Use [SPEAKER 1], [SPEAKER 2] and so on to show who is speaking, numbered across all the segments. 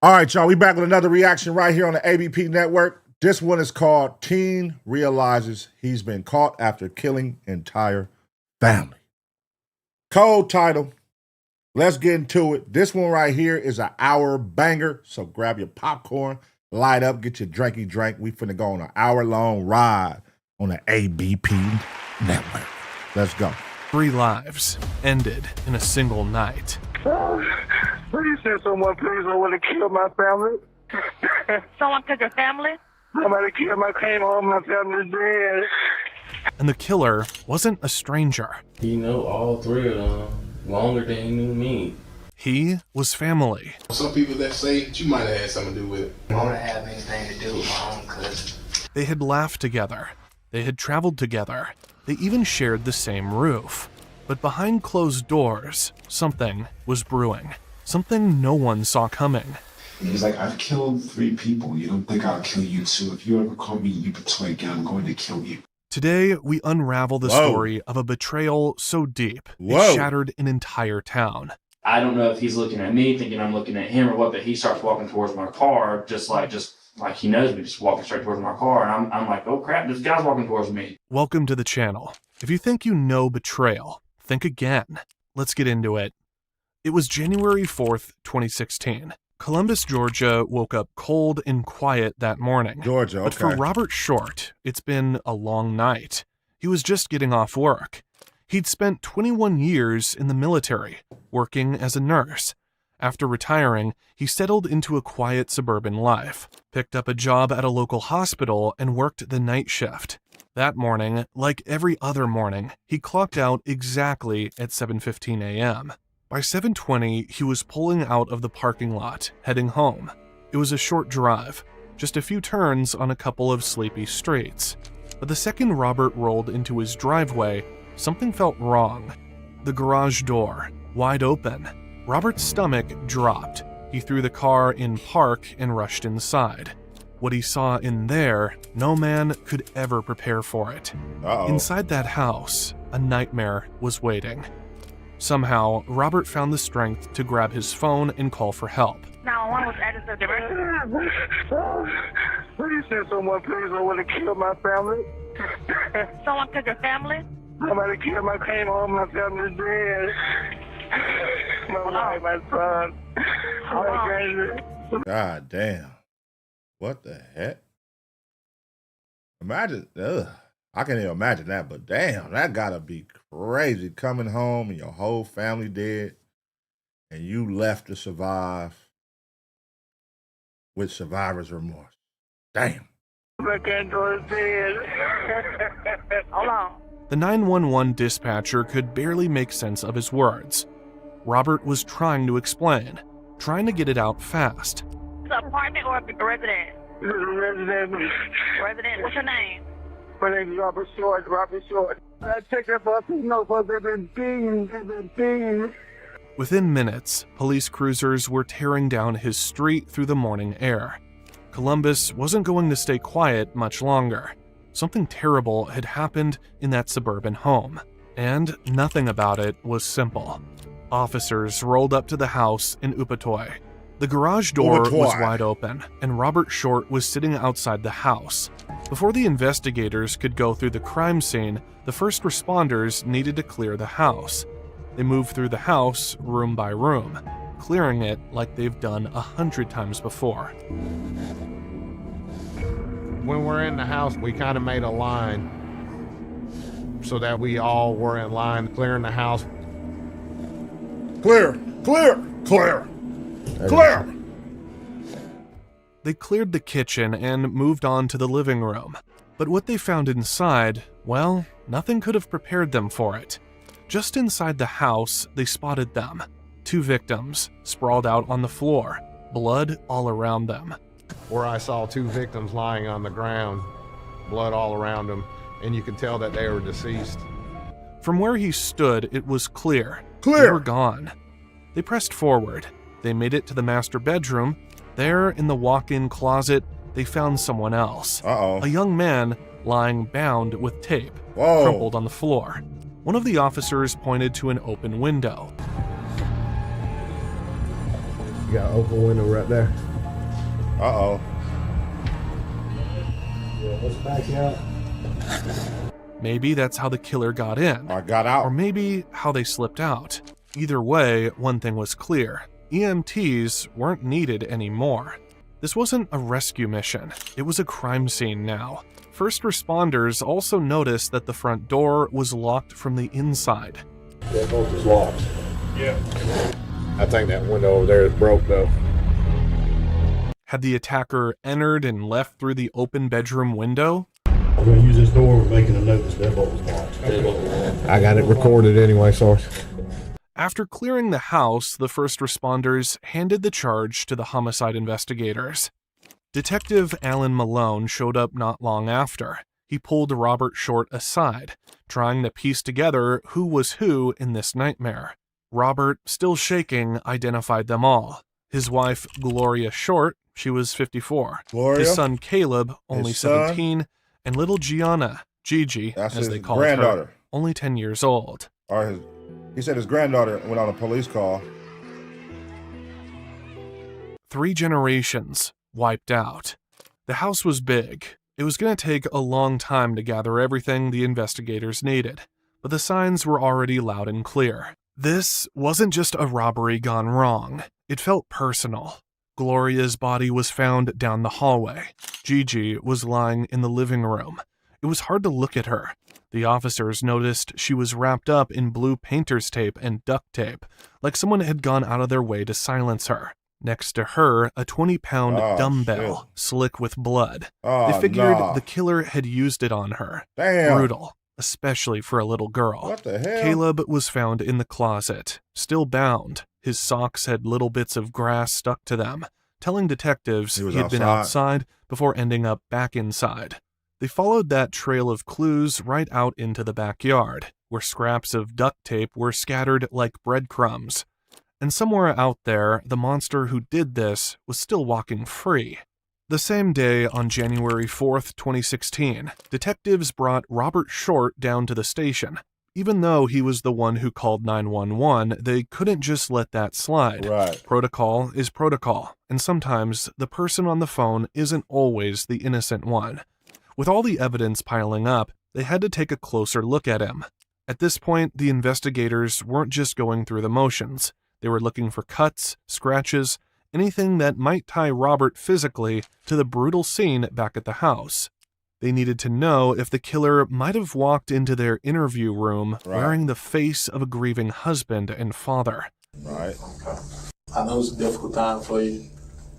[SPEAKER 1] All right, y'all, we back with another reaction right here on the ABP Network. This one is called Teen Realizes He's Been Caught After Killing Entire Family. Cold title. Let's get into it. This one right here is an hour banger, so grab your popcorn, light up, get your drinky drink. We finna go on an hour-long ride on the ABP Network. Let's go.
[SPEAKER 2] 3 lives ended in a single night.
[SPEAKER 3] Please send someone, please. I want to kill my family.
[SPEAKER 4] Someone killed your family?
[SPEAKER 3] Somebody killed my came home, my family's dead.
[SPEAKER 2] And the killer wasn't a stranger.
[SPEAKER 5] He knew all 3 of them longer than he knew me.
[SPEAKER 2] He was family.
[SPEAKER 6] Some people that say that you might have had something to do with it.
[SPEAKER 7] I don't have anything to do with my own cousin.
[SPEAKER 2] They had laughed together. They had traveled together. They even shared the same roof. But behind closed doors, something was brewing. Something no one saw coming.
[SPEAKER 8] He's like, I've killed 3 people. You don't think I'll kill you too? If you ever call me Yupa again, I'm going to kill you.
[SPEAKER 2] Today, we unravel the story of a betrayal so deep, it shattered an entire town.
[SPEAKER 9] I don't know if he's looking at me, thinking I'm looking at him or what, but he starts walking towards my car, just like he knows me, just walking straight towards my car. And I'm like, oh crap, this guy's walking towards me.
[SPEAKER 2] Welcome to the channel. If you think you know betrayal, think again. Let's get into it. It was January 4th, 2016. Columbus, Georgia woke up cold and quiet that morning.
[SPEAKER 1] Georgia, okay.
[SPEAKER 2] But for Robert Short, it's been a long night. He was just getting off work. He'd spent 21 years in the military, working as a nurse. After retiring, he settled into a quiet suburban life, picked up a job at a local hospital, and worked the night shift. That morning, like every other morning, he clocked out exactly at 7:15 a.m. By 7:20, he was pulling out of the parking lot, heading home. It was a short drive, just a few turns on a couple of sleepy streets. But the second Robert rolled into his driveway, something felt wrong. The garage door, wide open. Robert's stomach dropped. He threw the car in park and rushed inside. What he saw in there, no man could ever prepare for it. Inside that house, a nightmare was waiting. Somehow, Robert found the strength to grab his phone and call for help.
[SPEAKER 4] 911 was added to the
[SPEAKER 3] Please send someone, please. I want to kill my family.
[SPEAKER 4] Someone killed your family?
[SPEAKER 3] Somebody killed my came home, my family's dead. My wife, my son, my grandson.
[SPEAKER 1] God damn. What the heck? Imagine, I can't even imagine that, but damn, that gotta be crazy. Coming home and your whole family dead, and you left to survive with survivor's remorse. Damn.
[SPEAKER 3] My granddaughter's dead.
[SPEAKER 4] Hold on.
[SPEAKER 2] The 911 dispatcher could barely make sense of his words. Robert was trying to explain, trying to get it out fast.
[SPEAKER 4] It's an apartment or a residence?
[SPEAKER 3] This is a resident.
[SPEAKER 4] Resident. What's your name?
[SPEAKER 3] My name is Robert Short. Robert Short. I checked that for no, but they've been beaten.
[SPEAKER 2] Within minutes, police cruisers were tearing down his street through the morning air. Columbus wasn't going to stay quiet much longer. Something terrible had happened in that suburban home, and nothing about it was simple. Officers rolled up to the house in Upatoy. The garage door was wide open, and Robert Short was sitting outside the house. Before the investigators could go through the crime scene, the first responders needed to clear the house. They moved through the house room by room, clearing it like they've done 100 times before.
[SPEAKER 10] When we're in the house, we kind of made a line so that we all were in line, clearing the house.
[SPEAKER 1] Clear, clear, clear, clear.
[SPEAKER 2] They cleared the kitchen and moved on to the living room. But what they found inside, well, nothing could have prepared them for it. Just inside the house, they spotted them. 2 victims, sprawled out on the floor, blood all around them.
[SPEAKER 10] Where I saw 2 victims lying on the ground, blood all around them, and you could tell that they were deceased.
[SPEAKER 2] From where he stood, it was clear.
[SPEAKER 1] Clear.
[SPEAKER 2] They were gone. They pressed forward. They made it to the master bedroom. There, in the walk-in closet, they found someone else. A young man lying bound with tape, crumpled on the floor. One of the officers pointed to an open window.
[SPEAKER 11] You got an open window right there.
[SPEAKER 1] Uh-oh.
[SPEAKER 11] Yeah, let's back out.
[SPEAKER 2] Maybe that's how the killer got in.
[SPEAKER 1] Or got out.
[SPEAKER 2] Or maybe how they slipped out. Either way, one thing was clear. EMTs weren't needed anymore. This wasn't a rescue mission. It was a crime scene now. First responders also noticed that the front door was locked from the inside.
[SPEAKER 11] That bolt is locked.
[SPEAKER 10] Yeah.
[SPEAKER 11] I think that window over there is broke, though.
[SPEAKER 2] Had the attacker entered and left through the open bedroom window?
[SPEAKER 11] I'm going to use this door. We're making a note. This deadbolt was locked. I got it recorded anyway, Sarge.
[SPEAKER 2] After clearing the house, the first responders handed the charge to the homicide investigators. Detective Alan Malone showed up not long after. He pulled Robert Short aside, trying to piece together who was who in this nightmare. Robert, still shaking, identified them all. His wife, Gloria Short, she was 54.
[SPEAKER 1] Gloria?
[SPEAKER 2] His son, Caleb, only
[SPEAKER 1] His son?
[SPEAKER 2] 17. And little Gianna, Gigi,
[SPEAKER 1] That's
[SPEAKER 2] as
[SPEAKER 1] his
[SPEAKER 2] they called
[SPEAKER 1] granddaughter.
[SPEAKER 2] her, only 10 years old.
[SPEAKER 1] Or he said his granddaughter went on a police call.
[SPEAKER 2] 3 generations wiped out. The house was big. It was going to take a long time to gather everything the investigators needed, but the signs were already loud and clear. This wasn't just a robbery gone wrong. It felt personal. Gloria's body was found down the hallway. Gigi was lying in the living room. It was hard to look at her. The officers noticed she was wrapped up in blue painter's tape and duct tape, like someone had gone out of their way to silence her. Next to her, a 20-pound dumbbell, slick with blood. They figured the killer had used it on her.
[SPEAKER 1] Damn.
[SPEAKER 2] Brutal, especially for a little girl.
[SPEAKER 1] What the hell?
[SPEAKER 2] Caleb was found in the closet, still bound. His socks had little bits of grass stuck to them, telling detectives he had been outside before ending up back inside. They followed that trail of clues right out into the backyard, where scraps of duct tape were scattered like breadcrumbs. And somewhere out there, the monster who did this was still walking free. The same day, on January 4th, 2016, detectives brought Robert Short down to the station. Even though he was the one who called 911, they couldn't just let that slide.
[SPEAKER 1] Right.
[SPEAKER 2] Protocol is protocol, and sometimes the person on the phone isn't always the innocent one. With all the evidence piling up, they had to take a closer look at him. At this point, the investigators weren't just going through the motions. They were looking for cuts, scratches, anything that might tie Robert physically to the brutal scene back at the house. They needed to know if the killer might have walked into their interview room wearing the face of a grieving husband and father.
[SPEAKER 1] Right.
[SPEAKER 6] I know it's a difficult time for you.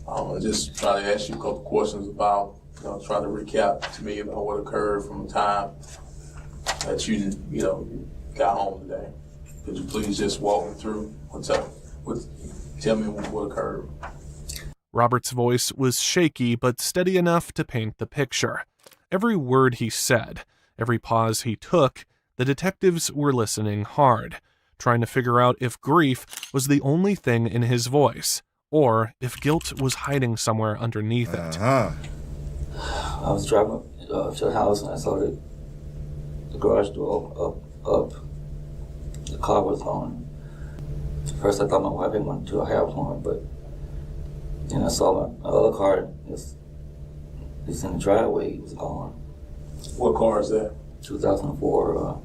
[SPEAKER 6] I just try to ask you a couple questions about, try to recap to me about what occurred from the time that you got home today. Could you please just walk me through tell me what occurred?
[SPEAKER 2] Robert's voice was shaky but steady enough to paint the picture. Every word he said, every pause he took, the detectives were listening hard, trying to figure out if grief was the only thing in his voice, or if guilt was hiding somewhere underneath it.
[SPEAKER 12] I was driving to the house and I saw the garage door up. The car was on. At first I thought my wife had went to a hair horn, but then I saw my other car was in the driveway. It was gone.
[SPEAKER 6] What car is that?
[SPEAKER 12] 2004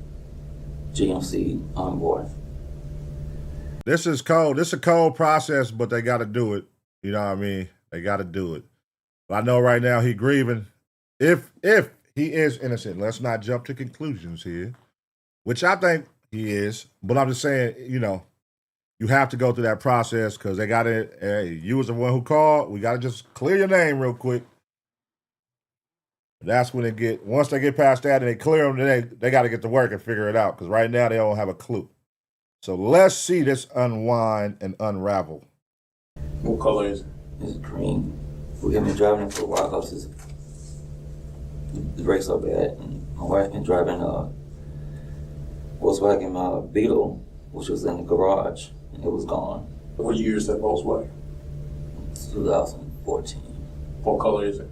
[SPEAKER 12] GMC Envoy.
[SPEAKER 1] This is cold. This is a cold process, but they got to do it. You know what I mean? They got to do it. But I know right now he's grieving. If he is innocent, let's not jump to conclusions here, which I think he is. But I'm just saying, you have to go through that process because they got to, hey, you was the one who called. We got to just clear your name real quick. That's when once they get past that and they clear them, then they got to get to work and figure it out because right now they don't have a clue. So let's see this unwind and unravel.
[SPEAKER 6] What color is it?
[SPEAKER 12] It's green. We have been driving it for a while because the brakes are bad. And my wife been driving a Volkswagen Beetle, which was in the garage, and it was gone.
[SPEAKER 6] What year is that Volkswagen?
[SPEAKER 12] 2014.
[SPEAKER 6] What color is it?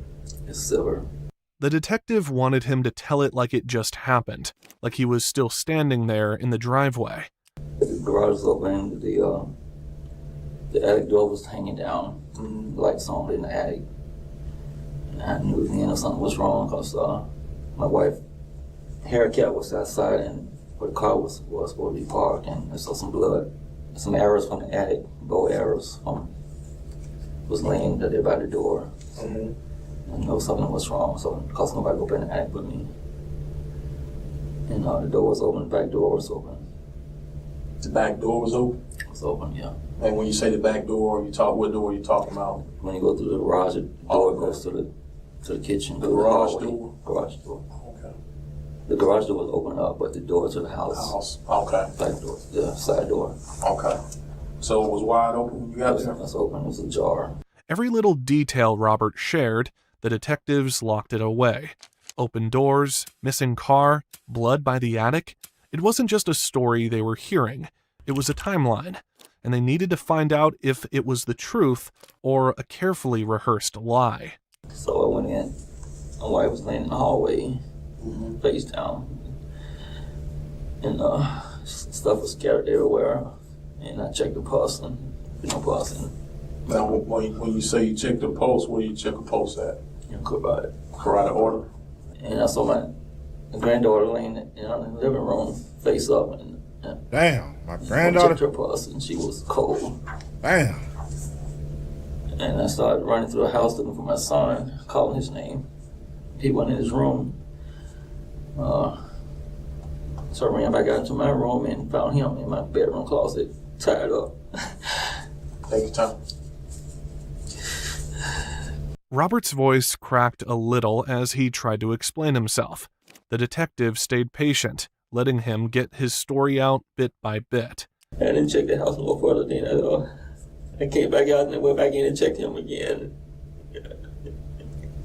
[SPEAKER 12] It's silver.
[SPEAKER 2] The detective wanted him to tell it like it just happened, like he was still standing there in the driveway.
[SPEAKER 12] The garage was open, the attic door was hanging down, lights on in the attic. And I knew then something was wrong because my wife's haircut was outside and where the car was supposed to be parked, and I saw some blood, some arrows from the attic, bow arrows was laying there by the door. And I knew something was wrong, so because nobody opened the attic but me. And the door was open, the back door was open.
[SPEAKER 6] The back door was open?
[SPEAKER 12] It was open, yeah.
[SPEAKER 6] And when you say the back door, what door are you talking about?
[SPEAKER 12] When you go through the garage, the door goes to the kitchen.
[SPEAKER 6] The garage door?
[SPEAKER 12] Garage door.
[SPEAKER 6] Okay.
[SPEAKER 12] The garage door was open up, but the door to the house.
[SPEAKER 6] Okay.
[SPEAKER 12] Back door, the side door.
[SPEAKER 6] Okay. So it was wide open when you got there?
[SPEAKER 12] It was open, it was ajar.
[SPEAKER 2] Every little detail Robert shared, the detectives locked it away. Open doors, missing car, blood by the attic. It wasn't just a story they were hearing. It was a timeline, and they needed to find out if it was the truth or a carefully rehearsed lie.
[SPEAKER 12] So I went in. My wife was laying in the hallway, face down. And stuff was scattered everywhere. And I checked the pulse, and no pulse.
[SPEAKER 6] Now, when you say you checked the pulse, where do you check a pulse at?
[SPEAKER 12] In carotid.
[SPEAKER 6] Carotid order?
[SPEAKER 12] And I saw my granddaughter laying in the living room, face up. And
[SPEAKER 1] damn, my granddaughter?
[SPEAKER 12] I checked her pulse, and she was cold.
[SPEAKER 1] Damn.
[SPEAKER 12] And I started running through the house looking for my son, calling his name. He wasn't in his room. So I ran back out into my room and found him in my bedroom closet, tied up.
[SPEAKER 6] Take your time.
[SPEAKER 2] Robert's voice cracked a little as he tried to explain himself. The detective stayed patient, letting him get his story out bit by bit.
[SPEAKER 12] I didn't check the house no further than I came back out and went back in and checked him again.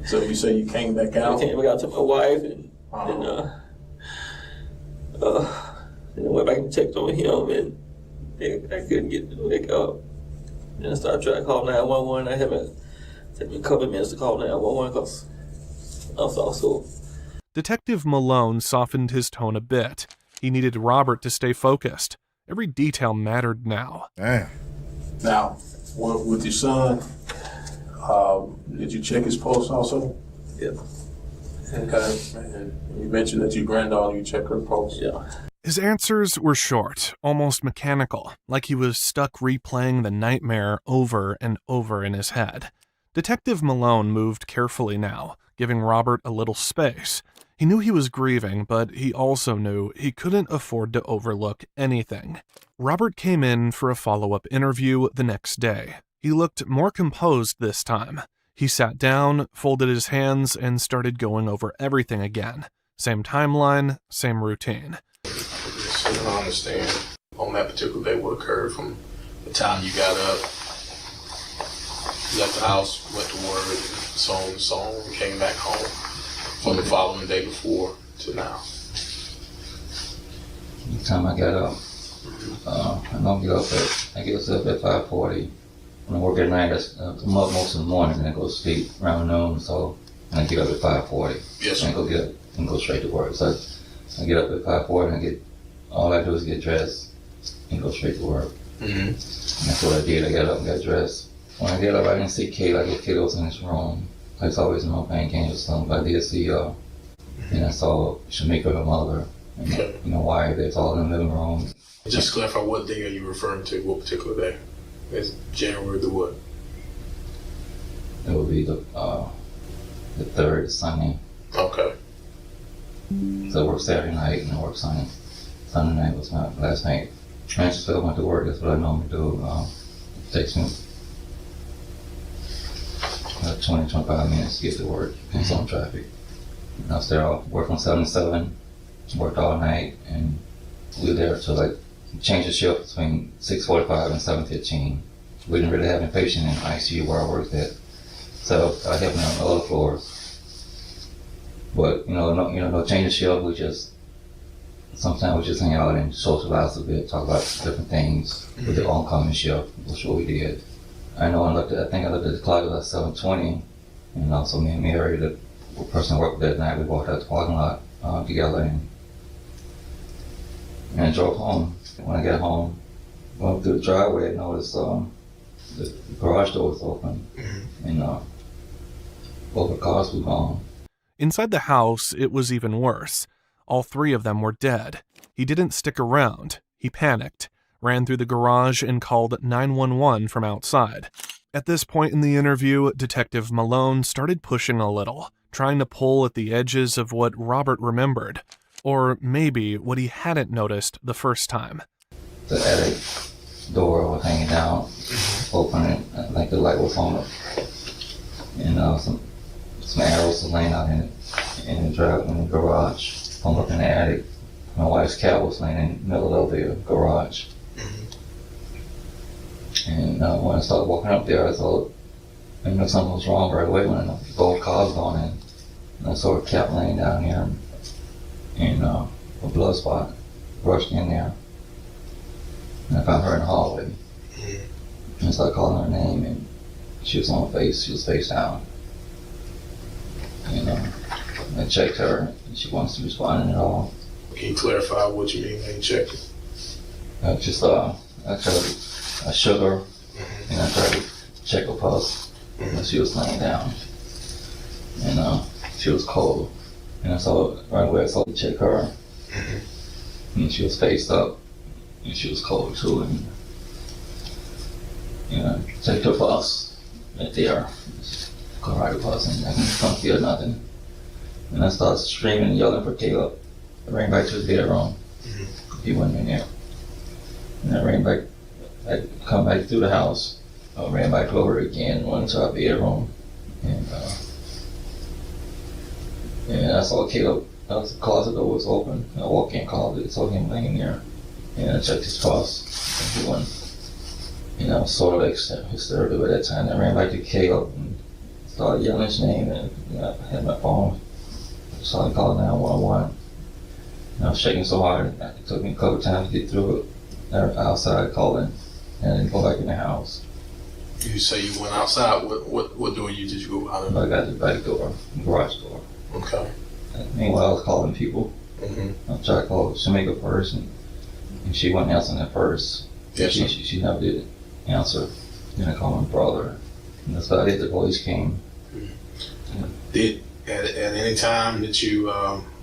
[SPEAKER 6] So you say you came back out?
[SPEAKER 12] I came back out to my wife and then I went back and checked on him and I couldn't get the wake up. Then I started trying to call 911. I haven't taken a couple of minutes to call 911 because I was also...
[SPEAKER 2] Detective Malone softened his tone a bit. He needed Robert to stay focused. Every detail mattered now.
[SPEAKER 1] Damn.
[SPEAKER 6] Now, with your son, did you check his pulse also?
[SPEAKER 12] Yeah.
[SPEAKER 6] Okay. And you mentioned that your granddaughter, you checked her pulse?
[SPEAKER 12] Yeah.
[SPEAKER 2] His answers were short, almost mechanical, like he was stuck replaying the nightmare over and over in his head. Detective Malone moved carefully now, giving Robert a little space. He knew he was grieving, but he also knew he couldn't afford to overlook anything. Robert came in for a follow-up interview the next day. He looked more composed this time. He sat down, folded his hands, and started going over everything again. Same timeline, same routine.
[SPEAKER 6] So I understand on that particular day what occurred from the time you got up, left the house, went to work, so on and so on, came back home from the following day before to now.
[SPEAKER 12] The time I got up, I don't get up I get up at 5:40. When I work at night, I'm up most of the morning and I go to sleep around noon, so I get up at 5:40.
[SPEAKER 6] Yes,
[SPEAKER 12] and I go straight to work. So I get up at 5:40 and all I do is get dressed and go straight to work. And that's what I did. I got up and got dressed. When I got up, I didn't see Kayla. I get Kayla in his room. It's always no pain came or something, but I did see and I saw Shamika, her mother, and my wife. That's all in the living room.
[SPEAKER 6] Just clarify, what day are you referring to? What particular day? It's January the what?
[SPEAKER 12] It would be the 3rd, Sunday.
[SPEAKER 6] Okay.
[SPEAKER 12] So I worked Saturday night and I worked Sunday. Sunday night was my last night. I just went to work. That's what I normally do. It takes me 20-25 minutes to get to work in some traffic. And I was there, worked from 7 to 7, worked all night, and we were there till like change the shift between 6:45 and 7:15. We didn't really have any patient in ICU where I worked at, so I helped me on the other floors. But no change the shift. Sometimes we just hang out and socialize a bit, talk about different things with the oncoming shift, which what we did. I think I looked at the clock, it was 7:20, and also me and Mary, the person I worked with that night, we walked out the parking lot together and I drove home. When I got home, going through the driveway, I noticed the garage door was open, and Both the cars were gone.
[SPEAKER 2] Inside the house, it was even worse. All three of them were dead. He didn't stick around. He panicked, ran through the garage, and called 911 from outside. At this point in the interview, Detective Malone started pushing a little, trying to pull at the edges of what Robert remembered, or maybe what he hadn't noticed the first time.
[SPEAKER 12] The attic door was hanging down, open it. I think the light was on it. And some arrows were laying out in the garage. I looked in the attic. My wife's cat was laying in the middle of the garage. And when I started walking up there, I thought something was wrong right away when both cars gone in. And I saw a cat laying down here and a blood spot rushed in there. And I found her in the hallway. And I started calling her name, and she was on her face. She was face down. And I checked her, and she wasn't responding at all.
[SPEAKER 13] Can you clarify what you mean when you checked it?
[SPEAKER 12] I shook her, and I tried to check her pulse, and she was laying down. And she was cold. And I saw right away, I saw to check her. And she was faced up, and she was cold too. And checked her pulse right there. Cardiac pulse, and I couldn't feel nothing. And I started screaming and yelling for Caleb. I ran back to his bedroom. He wasn't in there. And I ran back, I come back through the house. I ran back over again, went into our bedroom. And I saw Caleb, the closet door was open. I walked in, called it, saw him laying there. And I checked his pulse. And he wasn't, I was sort of like hysterical at that time. I ran back to Caleb and started yelling his name, and I had my phone. I started calling 911. And I was shaking so hard, it took me a couple times to get through it. I was outside calling, and I didn't go back in the house.
[SPEAKER 13] You say you went outside. What door did you go out of?
[SPEAKER 12] I got the back door, the garage door.
[SPEAKER 13] Okay.
[SPEAKER 12] And meanwhile, I was calling people. I tried to call Shamika first, and she wasn't answering at first.
[SPEAKER 13] Yes,
[SPEAKER 12] she never did answer. Then I called my brother, and that's about it. The police came.
[SPEAKER 13] Did at any time that you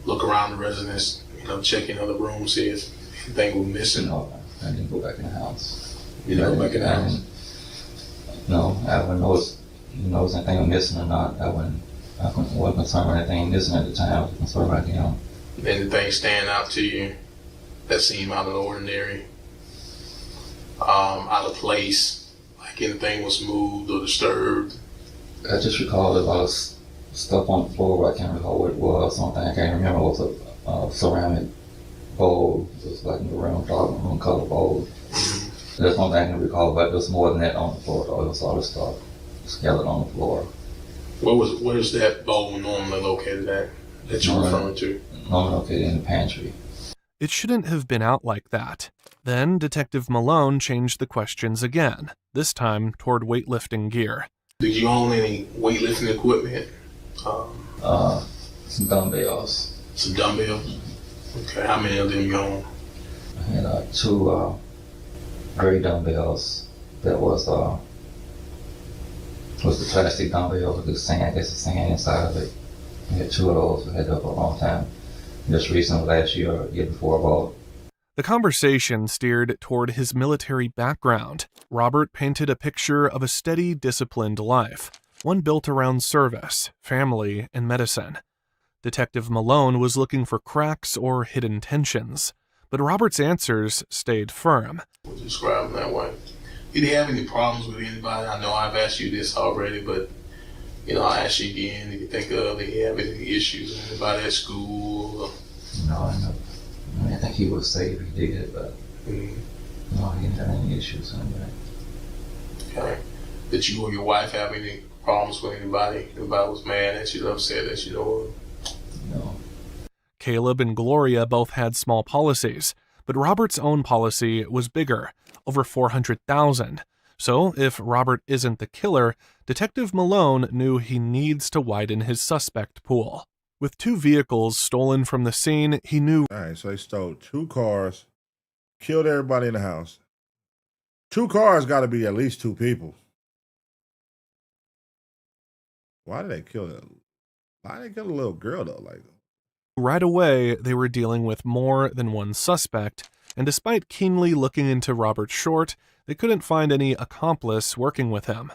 [SPEAKER 13] look around the residence, check in other rooms, see if anything was missing?
[SPEAKER 12] No, I didn't go back in the house.
[SPEAKER 13] You didn't go back in the house?
[SPEAKER 12] No, I wouldn't notice anything was missing or not. I wasn't concerned with anything missing at the time. I was concerned about him.
[SPEAKER 13] Anything stand out to you that seemed out of the ordinary? Out of place? Like anything was moved or disturbed?
[SPEAKER 12] I just recall a lot of stuff on the floor, but I can't recall what it was. Something I can't remember. It was a ceramic bowl. It was like a round color bowl. That's one thing I can recall, but there's more than that on the floor. Though. There was other stuff scattered on the floor.
[SPEAKER 13] Where is that bowl normally located at that you're referring to?
[SPEAKER 12] Normally located in the pantry.
[SPEAKER 2] It shouldn't have been out like that. Then Detective Malone changed the questions again, this time toward weightlifting gear.
[SPEAKER 13] Did you own any weightlifting equipment?
[SPEAKER 12] Some dumbbells.
[SPEAKER 13] Some dumbbells? Okay, how many of them you own?
[SPEAKER 12] I had two gray dumbbells that was the plastic dumbbell with the sand inside of it. I had two of those. I had those for a long time. Just recently, last year or year before, I bought.
[SPEAKER 2] The conversation steered toward his military background. Robert painted a picture of a steady, disciplined life, one built around service, family, and medicine. Detective Malone was looking for cracks or hidden tensions, but Robert's answers stayed firm.
[SPEAKER 13] Would you describe them that way? Did he have any problems with anybody? I know I've asked you this already, but I'll ask you again. Did you think did he have any issues with anybody at school?
[SPEAKER 12] No, I think he was safe. He did, but no, he didn't have any issues anyway.
[SPEAKER 13] Okay. Did you or your wife have any problems with anybody? Anybody was mad at you, upset at you?
[SPEAKER 12] No.
[SPEAKER 2] Caleb and Gloria both had small policies, but Robert's own policy was bigger, over $400,000. So if Robert isn't the killer, Detective Malone knew he needs to widen his suspect pool. With two vehicles stolen from the scene, he knew...
[SPEAKER 1] All right, so he stole 2 cars, killed everybody in the house. 2 cars got to be at least 2 people. Why did they kill them? Why did they kill a little girl though? Like,
[SPEAKER 2] Right away, they were dealing with more than one suspect, and despite keenly looking into Robert Short, they couldn't find any accomplice working with him.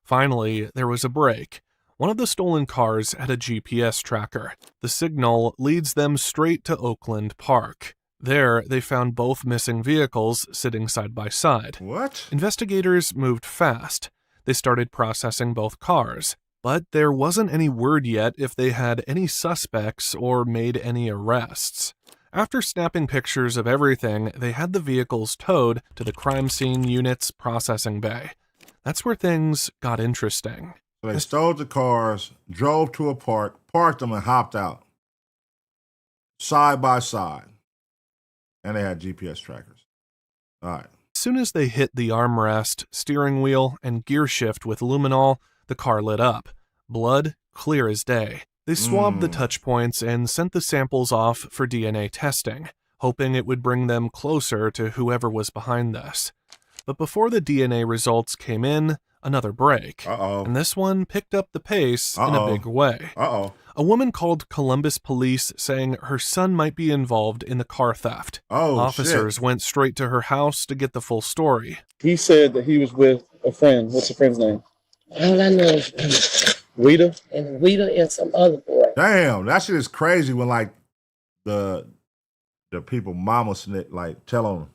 [SPEAKER 2] Finally, there was a break. One of the stolen cars had a GPS tracker. The signal leads them straight to Oakland Park. There, they found both missing vehicles sitting side by side.
[SPEAKER 1] What?
[SPEAKER 2] Investigators moved fast. They started processing both cars, but there wasn't any word yet if they had any suspects or made any arrests. After snapping pictures of everything, they had the vehicles towed to the crime scene unit's processing bay. That's where things got interesting.
[SPEAKER 1] So they stole the cars, drove to a park, parked them, and hopped out. Side by side. And they had GPS trackers. All right.
[SPEAKER 2] As soon as they hit the armrest, steering wheel, and gear shift with luminol, the car lit up. Blood clear as day. They swabbed the touch points and sent the samples off for DNA testing, hoping it would bring them closer to whoever was behind this. But before the DNA results came in, another break. And this one picked up the pace in a big way. A woman called Columbus police saying her son might be involved in the car theft. Officers went straight to her house to get the full story.
[SPEAKER 14] He said that he was with a friend. What's the friend's name?
[SPEAKER 15] All I know is
[SPEAKER 14] Weeda?
[SPEAKER 15] And Weeda and some other boy.
[SPEAKER 1] Damn, that shit is crazy when like the people mama snitch like tell on them.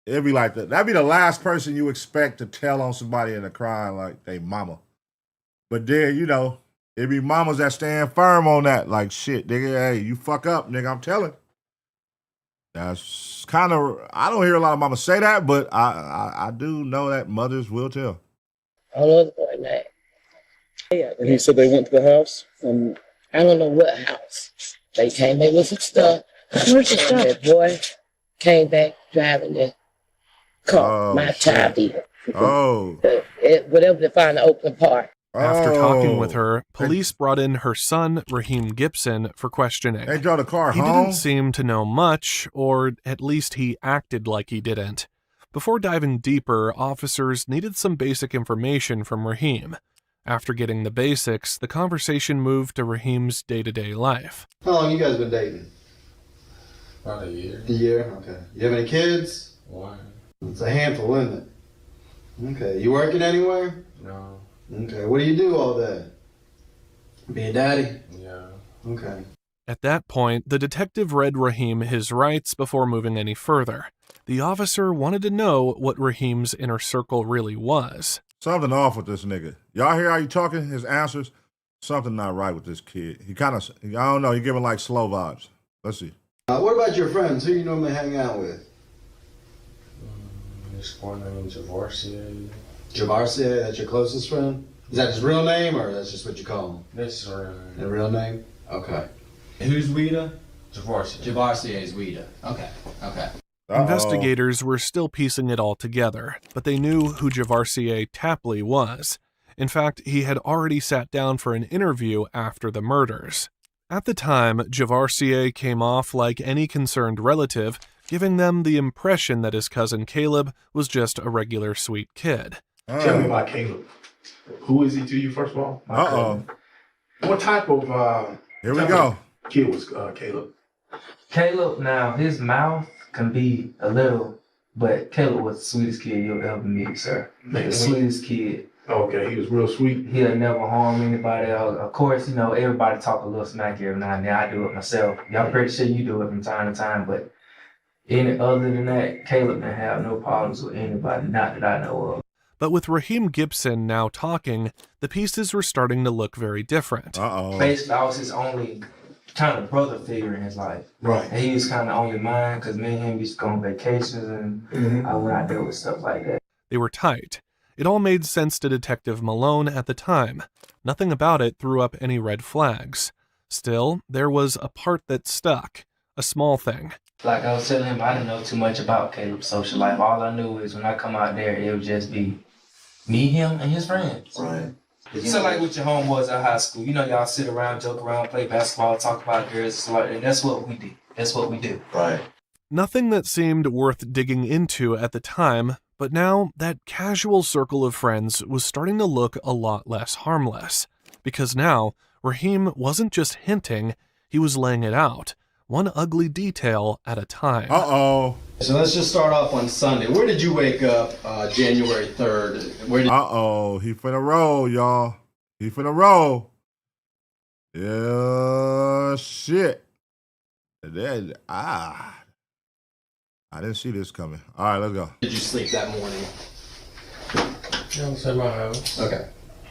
[SPEAKER 1] It'd be like that. That'd be the last person you expect to tell on somebody in a crime, like they mama. But then, you know, it'd be mamas that stand firm on that. Like, shit, nigga, hey, you fuck up, nigga, I'm telling. That's kind of, I don't hear a lot of mamas say that, but I do know that mothers will tell.
[SPEAKER 15] I don't know the boy name. Yeah,
[SPEAKER 14] And he said they went to the house? And
[SPEAKER 15] I don't know what house. They came back with some stuff.
[SPEAKER 14] Where's the stuff?
[SPEAKER 15] That boy came back driving the car, my child did. Whatever they find in Oakland Park.
[SPEAKER 2] After talking with her, police brought in her son, Raheem Gibson, for questioning.
[SPEAKER 1] They drove the car
[SPEAKER 2] He
[SPEAKER 1] home?
[SPEAKER 2] didn't seem to know much, or at least he acted like he didn't. Before diving deeper, officers needed some basic information from Raheem. After getting the basics, the conversation moved to Raheem's day-to-day life.
[SPEAKER 16] How long you guys been dating?
[SPEAKER 5] About a year.
[SPEAKER 16] A year? Okay. You have any kids?
[SPEAKER 5] One.
[SPEAKER 16] It's a handful, isn't it? Okay. You working anywhere?
[SPEAKER 5] No.
[SPEAKER 16] Okay. What do you do all day? Be a daddy?
[SPEAKER 5] Yeah.
[SPEAKER 16] Okay.
[SPEAKER 2] At that point, the detective read Raheem his rights before moving any further. The officer wanted to know what Raheem's inner circle really was.
[SPEAKER 1] Something off with this nigga. Y'all hear how he talking? His answers? Something not right with this kid. He kind of, I don't know, he giving like slow vibes. Let's see.
[SPEAKER 16] What about your friends? Who you normally hang out with?
[SPEAKER 5] This boy named Javarier.
[SPEAKER 16] Javarier, that's your closest friend? Is that his real name or that's just what you call him?
[SPEAKER 5] That's his real name.
[SPEAKER 16] The real name? Okay. Who's Weeda?
[SPEAKER 5] Javarier.
[SPEAKER 16] Javarier is Weeda. Okay. Okay.
[SPEAKER 2] Investigators were still piecing it all together, but they knew who Javarier Tapley was. In fact, he had already sat down for an interview after the murders. At the time, Javarier came off like any concerned relative, giving them the impression that his cousin Caleb was just a regular sweet kid.
[SPEAKER 17] Tell me about Caleb. Who is he to you, first of all? What type of
[SPEAKER 1] Here we go.
[SPEAKER 17] Kid was Caleb?
[SPEAKER 7] Caleb, now his mouth can be a little, but Caleb was the sweetest kid you'll ever meet, sir. The sweetest kid.
[SPEAKER 17] Okay, he was real sweet.
[SPEAKER 7] He'll never harm anybody else. Of course, you know, everybody talk a little smack every now and then. I do it myself. Y'all pretty sure you do it from time to time, but any other than that, Caleb didn't have no problems with anybody, not that I know of.
[SPEAKER 2] But with Raheem Gibson now talking, the pieces were starting to look very different.
[SPEAKER 7] Basically, I was his only kind of brother figure in his life.
[SPEAKER 17] Right.
[SPEAKER 7] And he was kind of only mine because me and him used to go on vacations and I went out there with stuff like that.
[SPEAKER 2] They were tight. It all made sense to Detective Malone at the time. Nothing about it threw up any red flags. Still, there was a part that stuck. A small thing.
[SPEAKER 7] Like I was telling him, I didn't know too much about Caleb's social life. All I knew is when I come out there, it would just be me, him, and his friends.
[SPEAKER 16] Right.
[SPEAKER 7] So like with your homeboys at high school, you know, y'all sit around, joke around, play basketball, talk about girls, and that's what we do. That's what we do.
[SPEAKER 16] Right.
[SPEAKER 2] Nothing that seemed worth digging into at the time, But now, that casual circle of friends was starting to look a lot less harmless. Because now, Raheem wasn't just hinting, he was laying it out, one ugly detail at a time.
[SPEAKER 1] Uh-oh.
[SPEAKER 16] So let's just start off on Sunday. Where did you wake up January 3rd?
[SPEAKER 1] Uh-oh. He finna roll, y'all. He finna roll. Yeah, shit. Then, I didn't see this coming. All right, let's go.
[SPEAKER 16] Did you sleep that morning?
[SPEAKER 5] I was at my house.
[SPEAKER 16] Okay.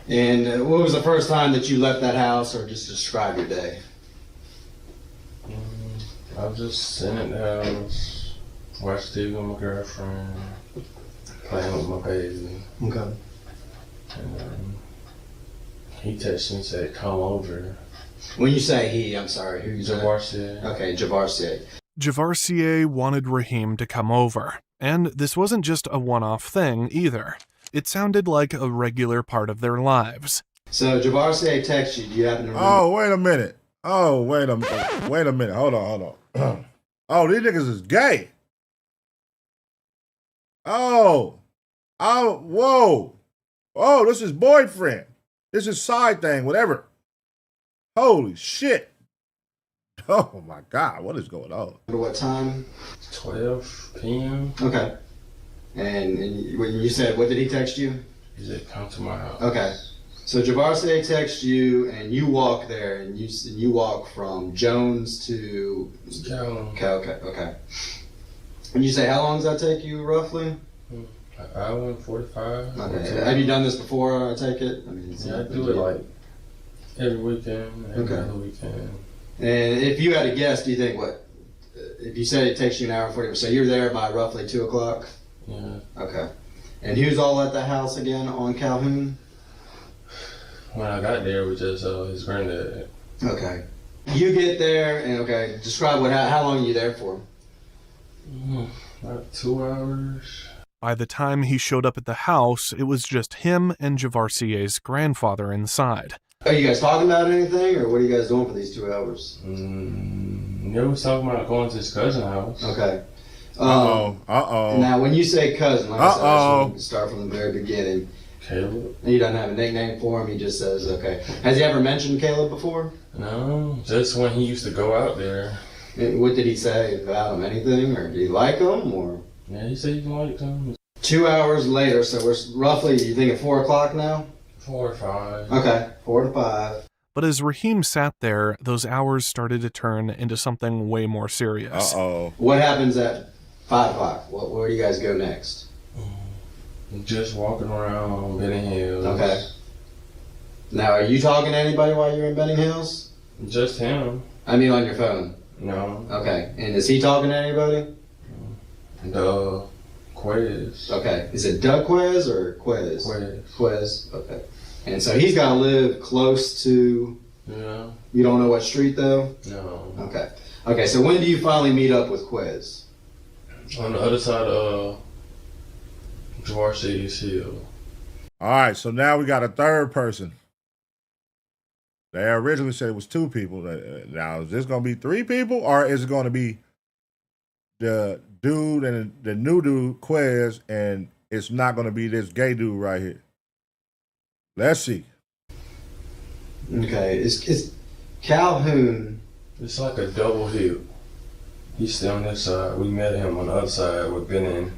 [SPEAKER 16] And what was the first time that you left that house, or just describe your day?
[SPEAKER 5] I was just sitting at the house, watching TV with my girlfriend, playing with my baby.
[SPEAKER 16] Okay.
[SPEAKER 5] And he texted me and said, come over.
[SPEAKER 16] When you say he, I'm sorry, who's that?
[SPEAKER 5] Javarier.
[SPEAKER 16] Okay, Javarier.
[SPEAKER 2] Javarier wanted Raheem to come over. And this wasn't just a one-off thing, either. It sounded like a regular part of their lives.
[SPEAKER 16] So Javarier texted you. Do you happen to remember?
[SPEAKER 1] Oh, wait a minute. Wait a minute. Hold on. Oh, these niggas is gay. Whoa. Oh, this is boyfriend. This is side thing, whatever. Holy shit. Oh my God, what is going on?
[SPEAKER 16] What time?
[SPEAKER 5] 12 p.m.
[SPEAKER 16] Okay. And when you said, what did he text you?
[SPEAKER 5] He said, come to my house.
[SPEAKER 16] Okay. So Javarier texts you, and you walk there, and you walk from Jones to
[SPEAKER 5] Jones.
[SPEAKER 16] Okay. And you say, how long does that take you, roughly?
[SPEAKER 5] An hour and 45.
[SPEAKER 16] Okay. Have you done this before, I take it?
[SPEAKER 5] Yeah, I do it like every weekend, every other weekend.
[SPEAKER 16] And if you had to guess, do you think if you said it takes you an hour and 40, so you're there by roughly 2 o'clock?
[SPEAKER 5] Yeah.
[SPEAKER 16] Okay. And who's all at the house again on Calhoun?
[SPEAKER 5] When I got there, it was just his granddad.
[SPEAKER 16] Okay. You get there, and describe how long are you there for?
[SPEAKER 5] About 2 hours.
[SPEAKER 2] By the time he showed up at the house, it was just him and Javarier's grandfather inside.
[SPEAKER 16] Are you guys talking about anything, or what are you guys doing for these 2 hours?
[SPEAKER 5] Yeah, we was talking about going to his cousin's house.
[SPEAKER 16] Okay.
[SPEAKER 1] Uh-oh.
[SPEAKER 16] Now, when you say cousin, like I said, I just want to start from the very beginning.
[SPEAKER 5] Caleb.
[SPEAKER 16] You don't have a nickname for him, he just says, okay. Has he ever mentioned Caleb before?
[SPEAKER 5] No, just when he used to go out there.
[SPEAKER 16] And what did he say about him? Anything? Or did he like him? Or?
[SPEAKER 5] Yeah, he said he liked him.
[SPEAKER 16] 2 hours later, so we're roughly, you think at 4 o'clock now?
[SPEAKER 5] 4 or 5.
[SPEAKER 16] Okay, 4 to 5.
[SPEAKER 2] But as Raheem sat there, those hours started to turn into something way more serious.
[SPEAKER 16] What happens at 5 o'clock? Where do you guys go next?
[SPEAKER 5] Just walking around Benning Hills.
[SPEAKER 16] Okay. Now, are you talking to anybody while you're in Benning Hills?
[SPEAKER 5] Just him.
[SPEAKER 16] I mean on your phone?
[SPEAKER 5] No.
[SPEAKER 16] Okay. And is he talking to anybody?
[SPEAKER 5] Quez.
[SPEAKER 16] Okay. Is it Doug Quez or Quez? Quez. Okay. And so he's got to live close to...
[SPEAKER 5] Yeah.
[SPEAKER 16] You don't know what street though?
[SPEAKER 5] No.
[SPEAKER 16] Okay. Okay, so when do you finally meet up with Quez?
[SPEAKER 5] On the other side of Javarier's hill.
[SPEAKER 1] All right, so now we got a third person. They originally said it was 2 people. Now, is this going to be 3 people, or is it going to be the dude and the new dude, Quez, and it's not going to be this gay dude right here? Let's see.
[SPEAKER 16] Okay, it's Calhoun.
[SPEAKER 5] It's like a double hill. He's still on this side. We met him on the other side. We've been in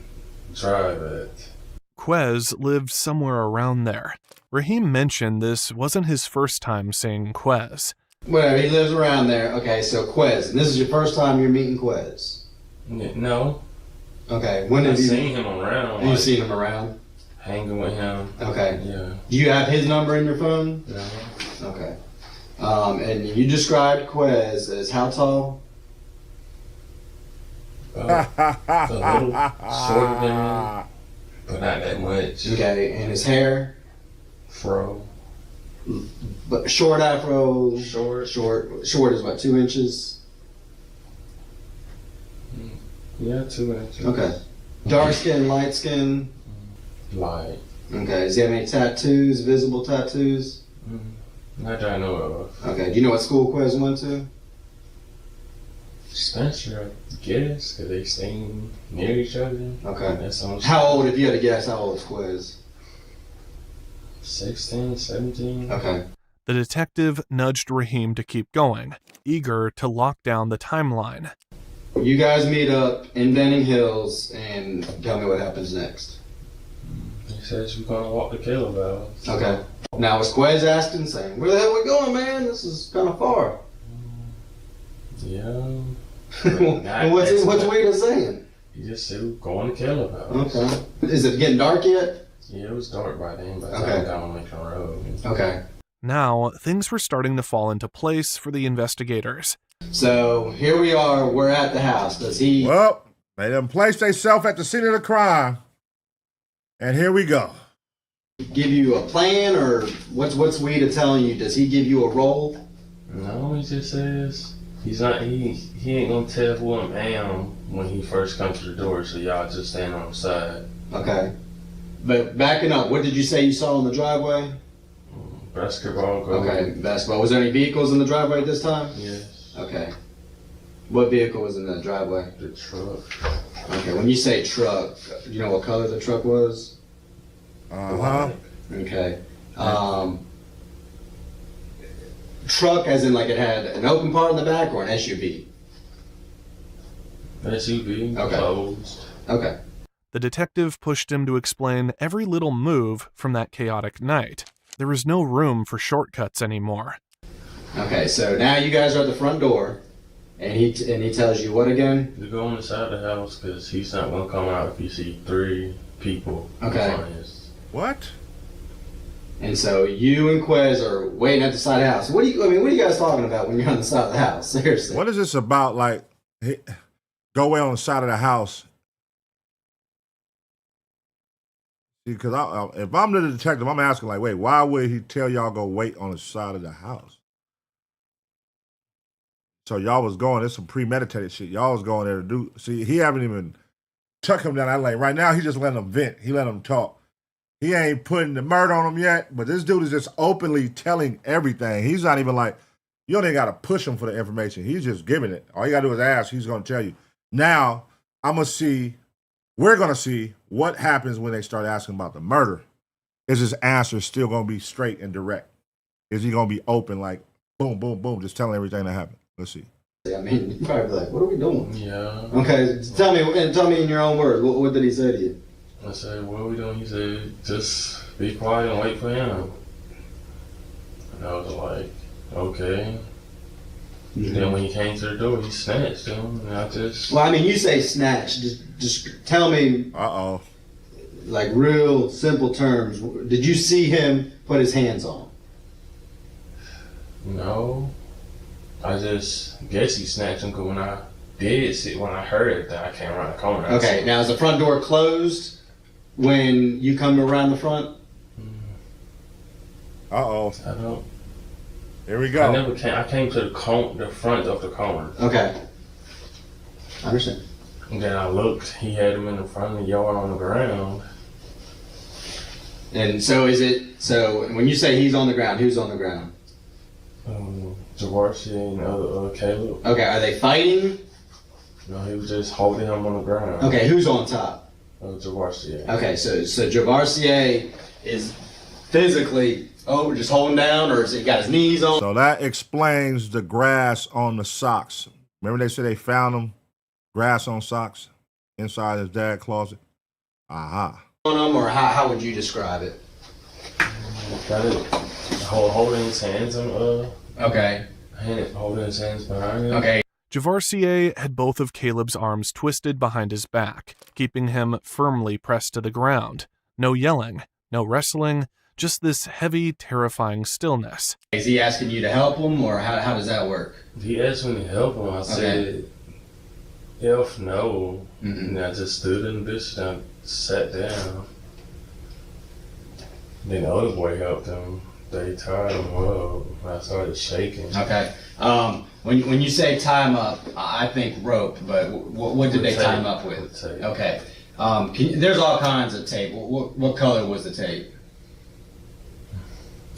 [SPEAKER 5] Drive at.
[SPEAKER 2] Quez lived somewhere around there. Raheem mentioned this wasn't his first time seeing Quez.
[SPEAKER 16] Whatever, he lives around there. Okay, so Quez. And this is your first time you're meeting Quez?
[SPEAKER 5] No.
[SPEAKER 16] Okay, when have you
[SPEAKER 5] seen him around?
[SPEAKER 16] Have you seen him around?
[SPEAKER 5] Hanging with him.
[SPEAKER 16] Okay.
[SPEAKER 5] Yeah.
[SPEAKER 16] Do you have his number in your phone?
[SPEAKER 5] No.
[SPEAKER 16] Okay. And you described Quez as how tall?
[SPEAKER 5] A little shorter than me, but not that much.
[SPEAKER 16] Okay, and his hair?
[SPEAKER 5] Fro.
[SPEAKER 16] But short afro?
[SPEAKER 5] Short.
[SPEAKER 16] Short is what, 2 inches?
[SPEAKER 5] Yeah, 2 inches.
[SPEAKER 16] Okay. Dark skin, light skin?
[SPEAKER 5] Light.
[SPEAKER 16] Okay, does he have any tattoos, visible tattoos?
[SPEAKER 5] Not that I know of.
[SPEAKER 16] Okay, do you know what school Quez went to?
[SPEAKER 5] Spencer, I guess, because they staying near each other.
[SPEAKER 16] Okay.
[SPEAKER 5] That's on.
[SPEAKER 16] How old, if you had to guess, how old is Quiz?
[SPEAKER 5] 16, 17.
[SPEAKER 16] Okay.
[SPEAKER 2] The detective nudged Raheem to keep going, eager to lock down the timeline.
[SPEAKER 16] You guys meet up in Benning Hills and tell me what happens next.
[SPEAKER 5] He says we're gonna walk the Caleb out.
[SPEAKER 16] Okay. Now is Quez asking, saying, "Where the hell we going, man? This is kind of far."
[SPEAKER 5] Yeah.
[SPEAKER 16] And what's Wade saying?
[SPEAKER 5] He just said we're going to Caleb out.
[SPEAKER 16] Okay. Is it getting dark yet?
[SPEAKER 5] Yeah, it was dark by then, but
[SPEAKER 16] Okay.
[SPEAKER 5] I got on Lincoln Road.
[SPEAKER 16] Okay.
[SPEAKER 2] Now, things were starting to fall into place for the investigators.
[SPEAKER 16] So here we are. We're at the house. Does he?
[SPEAKER 1] Well, they done placed themselves at the scene of the crime, and here we go.
[SPEAKER 16] Give you a plan, or what's Weeda telling you? Does he give you a role?
[SPEAKER 5] No, he just says he's not. He ain't gonna tell who I am when he first comes to the door. So y'all just stand on the side.
[SPEAKER 16] Okay. But backing up, what did you say you saw in the driveway?
[SPEAKER 5] Basketball.
[SPEAKER 16] Okay, basketball. Was there any vehicles in the driveway at this time?
[SPEAKER 5] Yes.
[SPEAKER 16] Okay. What vehicle was in the driveway?
[SPEAKER 5] The truck.
[SPEAKER 16] Okay, when you say truck, do you know what color the truck was?
[SPEAKER 1] Uh-huh.
[SPEAKER 16] Okay. Truck as in like it had an open part in the back or an SUV?
[SPEAKER 5] SUV.
[SPEAKER 16] Okay.
[SPEAKER 5] Closed.
[SPEAKER 16] Okay.
[SPEAKER 2] The detective pushed him to explain every little move from that chaotic night. There was no room for shortcuts anymore.
[SPEAKER 16] Okay, so now you guys are at the front door, and he tells you what again?
[SPEAKER 5] To go on the side of the house because he's not gonna come out if you see 3 people.
[SPEAKER 16] Okay.
[SPEAKER 5] In front of his.
[SPEAKER 1] What?
[SPEAKER 16] And so you and Quez are waiting at the side of the house. What are you guys talking about when you're on the side of the house? Seriously.
[SPEAKER 1] What is this about? Like, go away on the side of the house. Because if I'm the detective, I'm asking, like, wait, why would he tell y'all go wait on the side of the house? So y'all was going, it's some premeditated shit. Y'all was going there to do, see, he haven't even tucked him down that lane. Right now, he just letting him vent. He letting him talk. He ain't putting the murder on him yet, but this dude is just openly telling everything. He's not even like, you don't even got to push him for the information. He's just giving it. All you got to do is ask, he's going to tell you. Now, we're going to see what happens when they start asking about the murder. Is his answer still going to be straight and direct? Is he going to be open, like, boom, boom, boom, just telling everything that happened? Let's see.
[SPEAKER 16] I mean, you probably be like, what are we doing?
[SPEAKER 5] Yeah.
[SPEAKER 16] Okay, tell me in your own words, what did he say to you?
[SPEAKER 5] I said, what are we doing? He said, just be quiet and wait for him. And I was like, okay.
[SPEAKER 16] Mm-hmm.
[SPEAKER 5] Then when he came to the door, he snatched him, and I just...
[SPEAKER 16] Well, I mean, you say snatch. Just tell me...
[SPEAKER 1] Uh-oh.
[SPEAKER 16] Like, real simple terms. Did you see him put his hands on him?
[SPEAKER 5] No. I just guess he snatched him, because when I heard it, I came around the corner.
[SPEAKER 16] Okay, now is the front door closed when you come around the front?
[SPEAKER 1] Uh-oh.
[SPEAKER 5] I don't...
[SPEAKER 1] Here we go.
[SPEAKER 5] I came to the front of the corner.
[SPEAKER 16] Okay. I understand.
[SPEAKER 5] And then I looked, he had him in the front of the yard on the ground.
[SPEAKER 16] And so when you say he's on the ground, who's on the ground?
[SPEAKER 5] Javarier and Caleb.
[SPEAKER 16] Okay, are they fighting?
[SPEAKER 5] No, he was just holding him on the ground.
[SPEAKER 16] Okay, who's on top?
[SPEAKER 5] Javarier.
[SPEAKER 16] Okay, so Javarier is physically just holding down, or has he got his knees on?
[SPEAKER 1] So that explains the grass on the socks. Remember they said they found him, grass on socks, inside his dad's closet? Aha.
[SPEAKER 16] On him, or how would you describe it?
[SPEAKER 5] Got it. Holding his hands on,
[SPEAKER 16] Okay.
[SPEAKER 5] Holding his hands behind him.
[SPEAKER 16] Okay.
[SPEAKER 2] Javarier had both of Caleb's arms twisted behind his back, keeping him firmly pressed to the ground. No yelling, no wrestling, just this heavy, terrifying stillness.
[SPEAKER 16] Is he asking you to help him, or how does that work?
[SPEAKER 5] He asked me to help him. I said, "If no," and I just stood in the bush and I sat down. Then the other boy helped him. They tied him up. I started shaking.
[SPEAKER 16] Okay. When you say tie him up, I think rope, but what did they tie him up with? Okay. There's all kinds of tape. What color was the tape?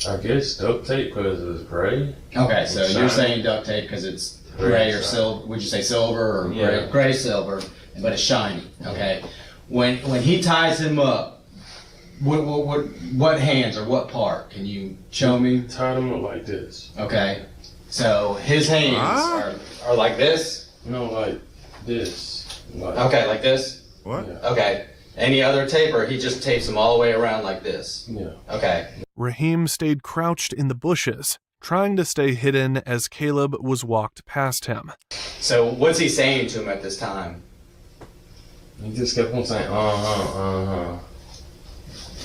[SPEAKER 5] I guess duct tape because it's gray.
[SPEAKER 16] Okay, so you're saying duct tape because it's gray or silver. Would you say silver or gray? Gray, silver, but it's shiny. Okay. When he ties him up, what hands or what part? Can you show me?
[SPEAKER 5] Tied him up like this.
[SPEAKER 16] Okay. So his hands are like this?
[SPEAKER 5] No, like this.
[SPEAKER 16] Okay, like this?
[SPEAKER 1] What?
[SPEAKER 5] Yeah.
[SPEAKER 16] Okay. Any other tape, or he just tapes them all the way around like this?
[SPEAKER 5] Yeah.
[SPEAKER 16] Okay.
[SPEAKER 2] Raheem stayed crouched in the bushes, trying to stay hidden as Caleb was walked past him.
[SPEAKER 16] So what's he saying to him at this time?
[SPEAKER 5] He just kept on saying,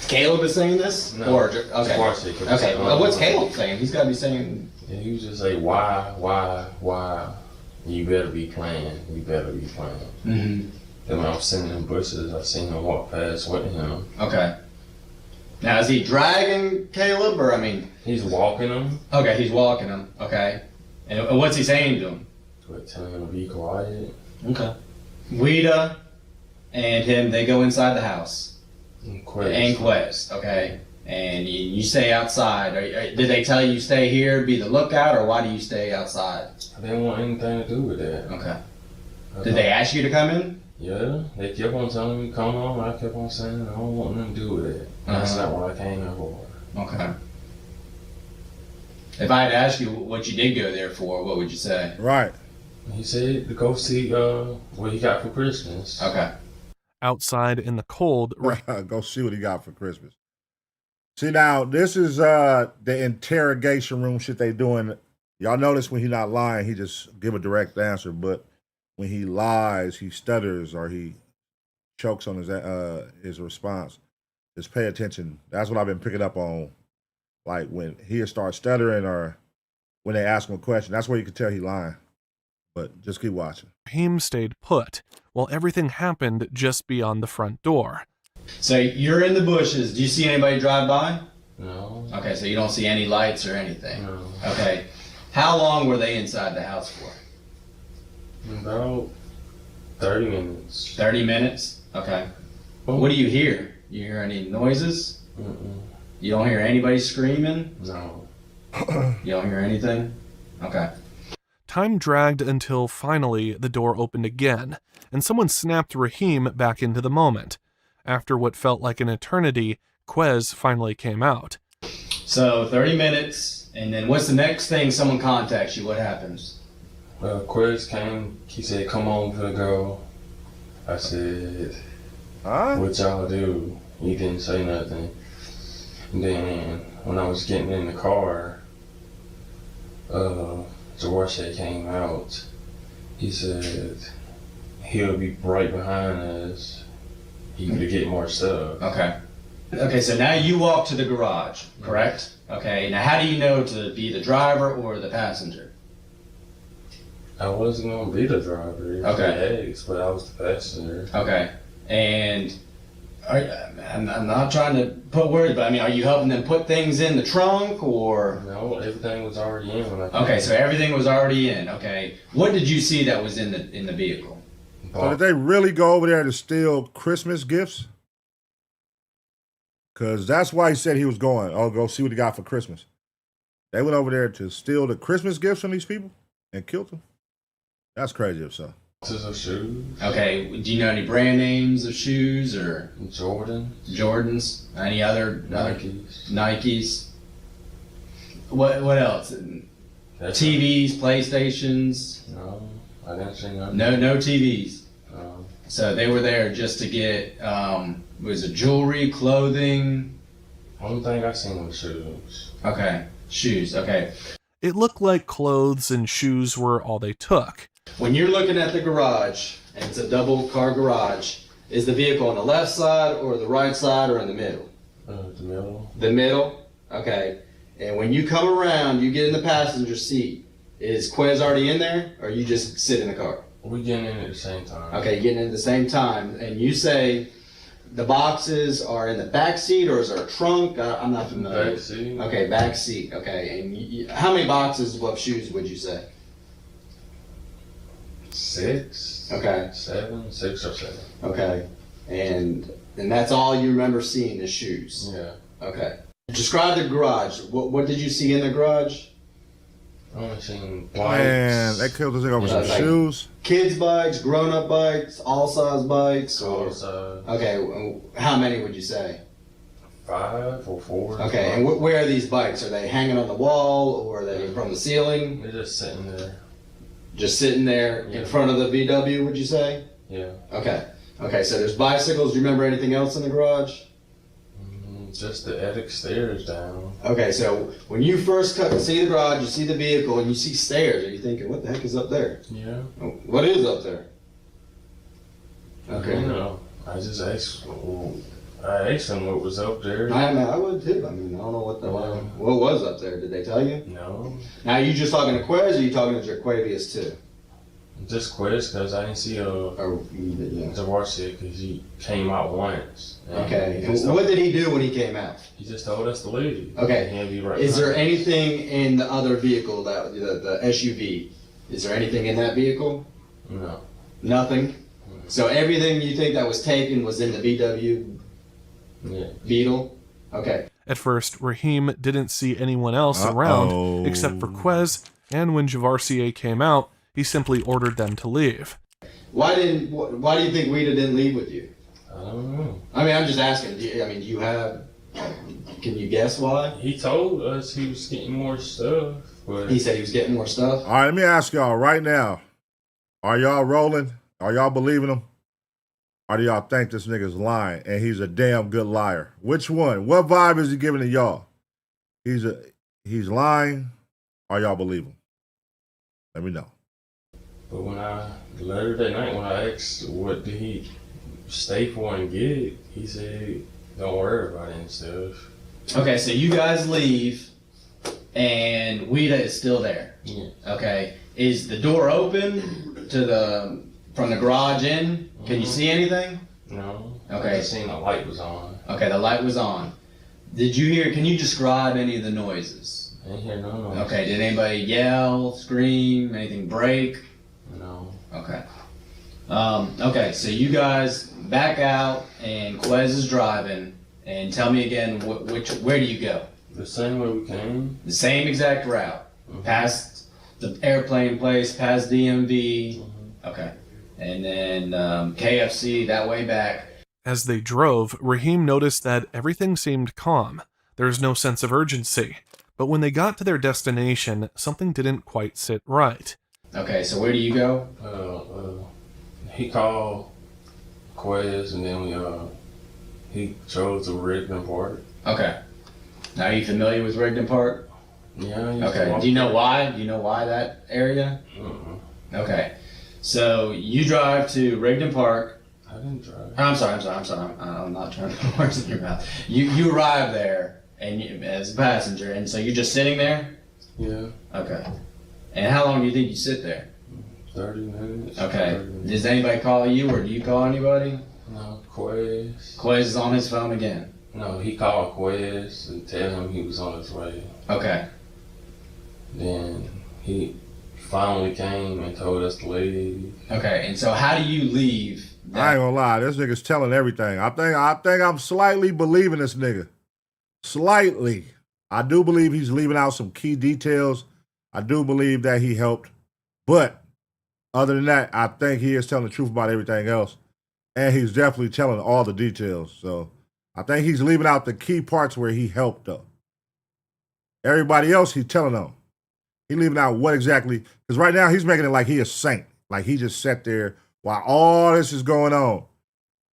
[SPEAKER 16] Caleb is saying this?
[SPEAKER 5] No.
[SPEAKER 16] Or, okay. Okay. Well, what's Caleb saying? He's got to be saying...
[SPEAKER 5] Yeah, he was just like, why? You better be playing.
[SPEAKER 16] Mm-hmm.
[SPEAKER 5] Then when I was sitting in bushes, I seen him walk past with him.
[SPEAKER 16] Okay. Now, is he dragging Caleb, or, I mean...
[SPEAKER 5] He's walking him.
[SPEAKER 16] Okay, he's walking him. Okay. And what's he saying to him?
[SPEAKER 5] Telling him to be quiet.
[SPEAKER 16] Okay. Wida and him, they go inside the house. And Quez, okay. And you stay outside. Did they tell you stay here, be the lookout, or why do you stay outside?
[SPEAKER 5] I didn't want anything to do with that.
[SPEAKER 16] Okay. Did they ask you to come in?
[SPEAKER 5] Yeah, they kept on telling me come on. I kept on saying I don't want nothing to do with it. That's not what I came here for.
[SPEAKER 16] Okay. If I had asked you what you did go there for, what would you say?
[SPEAKER 1] Right.
[SPEAKER 5] He said to go see what he got for Christmas.
[SPEAKER 16] Okay.
[SPEAKER 2] Outside in the cold,
[SPEAKER 1] go see what he got for Christmas. See, now, this is the interrogation room shit they doing. Y'all notice when he not lying, he just give a direct answer. But when he lies, he stutters or he chokes on his response. Just pay attention. That's what I've been picking up on. Like when he starts stuttering or when they ask him a question, that's where you can tell he lying. But just keep watching.
[SPEAKER 2] Raheem stayed put while everything happened just beyond the front door.
[SPEAKER 16] So you're in the bushes. Do you see anybody drive by?
[SPEAKER 5] No.
[SPEAKER 16] Okay, so you don't see any lights or anything?
[SPEAKER 5] No.
[SPEAKER 16] Okay. How long were they inside the house for?
[SPEAKER 5] About 30 minutes.
[SPEAKER 16] 30 minutes? Okay. What do you hear? You hear any noises?
[SPEAKER 5] Mm-mm.
[SPEAKER 16] You don't hear anybody screaming?
[SPEAKER 5] No.
[SPEAKER 16] You don't hear anything? Okay.
[SPEAKER 2] Time dragged until finally the door opened again, and someone snapped Raheem back into the moment. After what felt like an eternity, Quez finally came out.
[SPEAKER 16] So 30 minutes, and then what's the next thing someone contacts you? What happens?
[SPEAKER 5] Quez came, he said, come on, good girl. I said, what y'all do? He didn't say nothing. And then when I was getting in the car, Javarier came out. He said he'll be right behind us. He could get more stuff.
[SPEAKER 16] Okay. Okay, so now you walk to the garage, correct? Okay, now how do you know to be the driver or the passenger?
[SPEAKER 5] I wasn't going to be the driver.
[SPEAKER 16] Okay.
[SPEAKER 5] But I was the passenger.
[SPEAKER 16] Okay. And I'm not trying to put words, but I mean, are you helping them put things in the trunk or?
[SPEAKER 5] No, everything was already in when I came.
[SPEAKER 16] Okay, so everything was already in. Okay. What did you see that was in the vehicle?
[SPEAKER 1] So did they really go over there to steal Christmas gifts? Because that's why he said he was going. Oh, go see what he got for Christmas. They went over there to steal the Christmas gifts from these people and killed them. That's crazy if so.
[SPEAKER 5] Of shoes.
[SPEAKER 16] Okay, do you know any brand names of shoes or?
[SPEAKER 5] Jordans.
[SPEAKER 16] Any other? Nikes. What else? TVs, PlayStations?
[SPEAKER 5] No, I didn't see nothing.
[SPEAKER 16] No TVs.
[SPEAKER 5] No.
[SPEAKER 16] So they were there just to get, was it jewelry, clothing?
[SPEAKER 5] Only thing I seen was shoes.
[SPEAKER 16] Okay, shoes, okay.
[SPEAKER 2] It looked like clothes and shoes were all they took.
[SPEAKER 16] When you're looking at the garage, and it's a double car garage, is the vehicle on the left side or the right side or in the middle?
[SPEAKER 5] The middle.
[SPEAKER 16] The middle? Okay. And when you come around, you get in the passenger seat. Is Quez already in there or you just sit in the car?
[SPEAKER 5] We getting in at the same time.
[SPEAKER 16] Okay, getting in at the same time. And you say the boxes are in the back seat or is there a trunk? I'm not familiar.
[SPEAKER 5] Back seat.
[SPEAKER 16] Okay, back seat. Okay. And how many boxes of shoes would you say?
[SPEAKER 5] 6.
[SPEAKER 16] Okay.
[SPEAKER 5] 7. 6 or 7.
[SPEAKER 16] Okay. And that's all you remember seeing is shoes?
[SPEAKER 5] Yeah.
[SPEAKER 16] Okay. Describe the garage. What did you see in the garage?
[SPEAKER 5] I only seen bikes.
[SPEAKER 1] Man, they killed this nigga over some shoes.
[SPEAKER 16] Kids' bikes, grown-up bikes, all-size bikes?
[SPEAKER 5] All size.
[SPEAKER 16] Okay, how many would you say?
[SPEAKER 5] 5 or 4.
[SPEAKER 16] Okay, and where are these bikes? Are they hanging on the wall, or are they from the ceiling?
[SPEAKER 5] They're just sitting there.
[SPEAKER 16] Just sitting there in front of the VW, would you say?
[SPEAKER 5] Yeah.
[SPEAKER 16] Okay. Okay, so there's bicycles. Do you remember anything else in the garage?
[SPEAKER 5] Just the attic stairs down.
[SPEAKER 16] Okay, so when you first see the garage, you see the vehicle, and you see stairs, are you thinking, what the heck is up there?
[SPEAKER 5] Yeah.
[SPEAKER 16] What is up there? Okay.
[SPEAKER 5] You know, I just asked. I asked them what was up there.
[SPEAKER 16] I would too. I mean, I don't know what was up there. Did they tell you?
[SPEAKER 5] No.
[SPEAKER 16] Now, you just talking to Quez, or you talking to Jaquavius too?
[SPEAKER 5] Just Quez, because I didn't see Javarier because he came out once.
[SPEAKER 16] Okay. And what did he do when he came out?
[SPEAKER 5] He just told us to leave.
[SPEAKER 16] Okay. Is there anything in the other vehicle, that the SUV? Is there anything in that vehicle?
[SPEAKER 5] No.
[SPEAKER 16] Nothing? So everything you think that was taken was in the VW Beetle? Okay.
[SPEAKER 2] At first, Raheem didn't see anyone else around except for Quez, and when Javarier came out, he simply ordered them to leave.
[SPEAKER 16] Why do you think Wida didn't leave with you?
[SPEAKER 5] I don't know.
[SPEAKER 16] I mean, I'm just asking. Can you guess why?
[SPEAKER 5] He told us he was getting more stuff. But
[SPEAKER 16] he said he was getting more stuff?
[SPEAKER 1] All right, let me ask y'all right now. Are y'all rolling? Are y'all believing him? Or do y'all think this nigga's lying and he's a damn good liar? Which one? What vibe is he giving to y'all? He's lying or y'all believe him? Let me know.
[SPEAKER 5] But later that night when I asked what did he stay for and get, he said, don't worry about any stuff.
[SPEAKER 16] Okay, so you guys leave and Wida is still there.
[SPEAKER 5] Yeah.
[SPEAKER 16] Okay. Is the door open from the garage in? Can you see anything?
[SPEAKER 5] No.
[SPEAKER 16] Okay.
[SPEAKER 5] I seen the light was on.
[SPEAKER 16] Okay, the light was on. Can you describe any of the noises?
[SPEAKER 5] I didn't hear no noise.
[SPEAKER 16] Okay, did anybody yell, scream, anything break?
[SPEAKER 5] No.
[SPEAKER 16] Okay. Okay, so you guys back out and Quez is driving, and tell me again, where do you go?
[SPEAKER 5] The same way we came.
[SPEAKER 16] The same exact route. Past the airplane place, past DMV. Okay. And then KFC, that way back.
[SPEAKER 2] As they drove, Raheem noticed that everything seemed calm. There was no sense of urgency. But when they got to their destination, something didn't quite sit right.
[SPEAKER 16] Okay, so where do you go?
[SPEAKER 5] He called Quez, and then he chose the Rigdon Park.
[SPEAKER 16] Okay. Now, are you familiar with Rigdon Park?
[SPEAKER 5] Yeah.
[SPEAKER 16] Okay. Do you know why? Do you know why that area? Okay. So you drive to Rigdon Park.
[SPEAKER 5] I didn't drive.
[SPEAKER 16] I'm sorry. I'm not trying to put words in your mouth. You arrive there and as a passenger, and so you're just sitting there?
[SPEAKER 5] Yeah.
[SPEAKER 16] Okay. And how long do you think you sit there?
[SPEAKER 5] 30 minutes.
[SPEAKER 16] Okay.
[SPEAKER 5] 30 minutes.
[SPEAKER 16] Does anybody call you, or do you call anybody?
[SPEAKER 5] No, Quez.
[SPEAKER 16] Quez is on his phone again.
[SPEAKER 5] No, he called Quez and tell him he was on his way.
[SPEAKER 16] Okay.
[SPEAKER 5] Then he finally came and told us to leave.
[SPEAKER 16] Okay, and so how do you leave?
[SPEAKER 1] I ain't gonna lie, this nigga's telling everything. I think I'm slightly believing this nigga. Slightly. I do believe he's leaving out some key details. I do believe that he helped. But other than that, I think he is telling the truth about everything else. And he's definitely telling all the details. So I think he's leaving out the key parts where he helped though. Everybody else, he's telling them. He's leaving out what exactly, because right now he's making it like he a saint. Like he just sat there while all this is going on.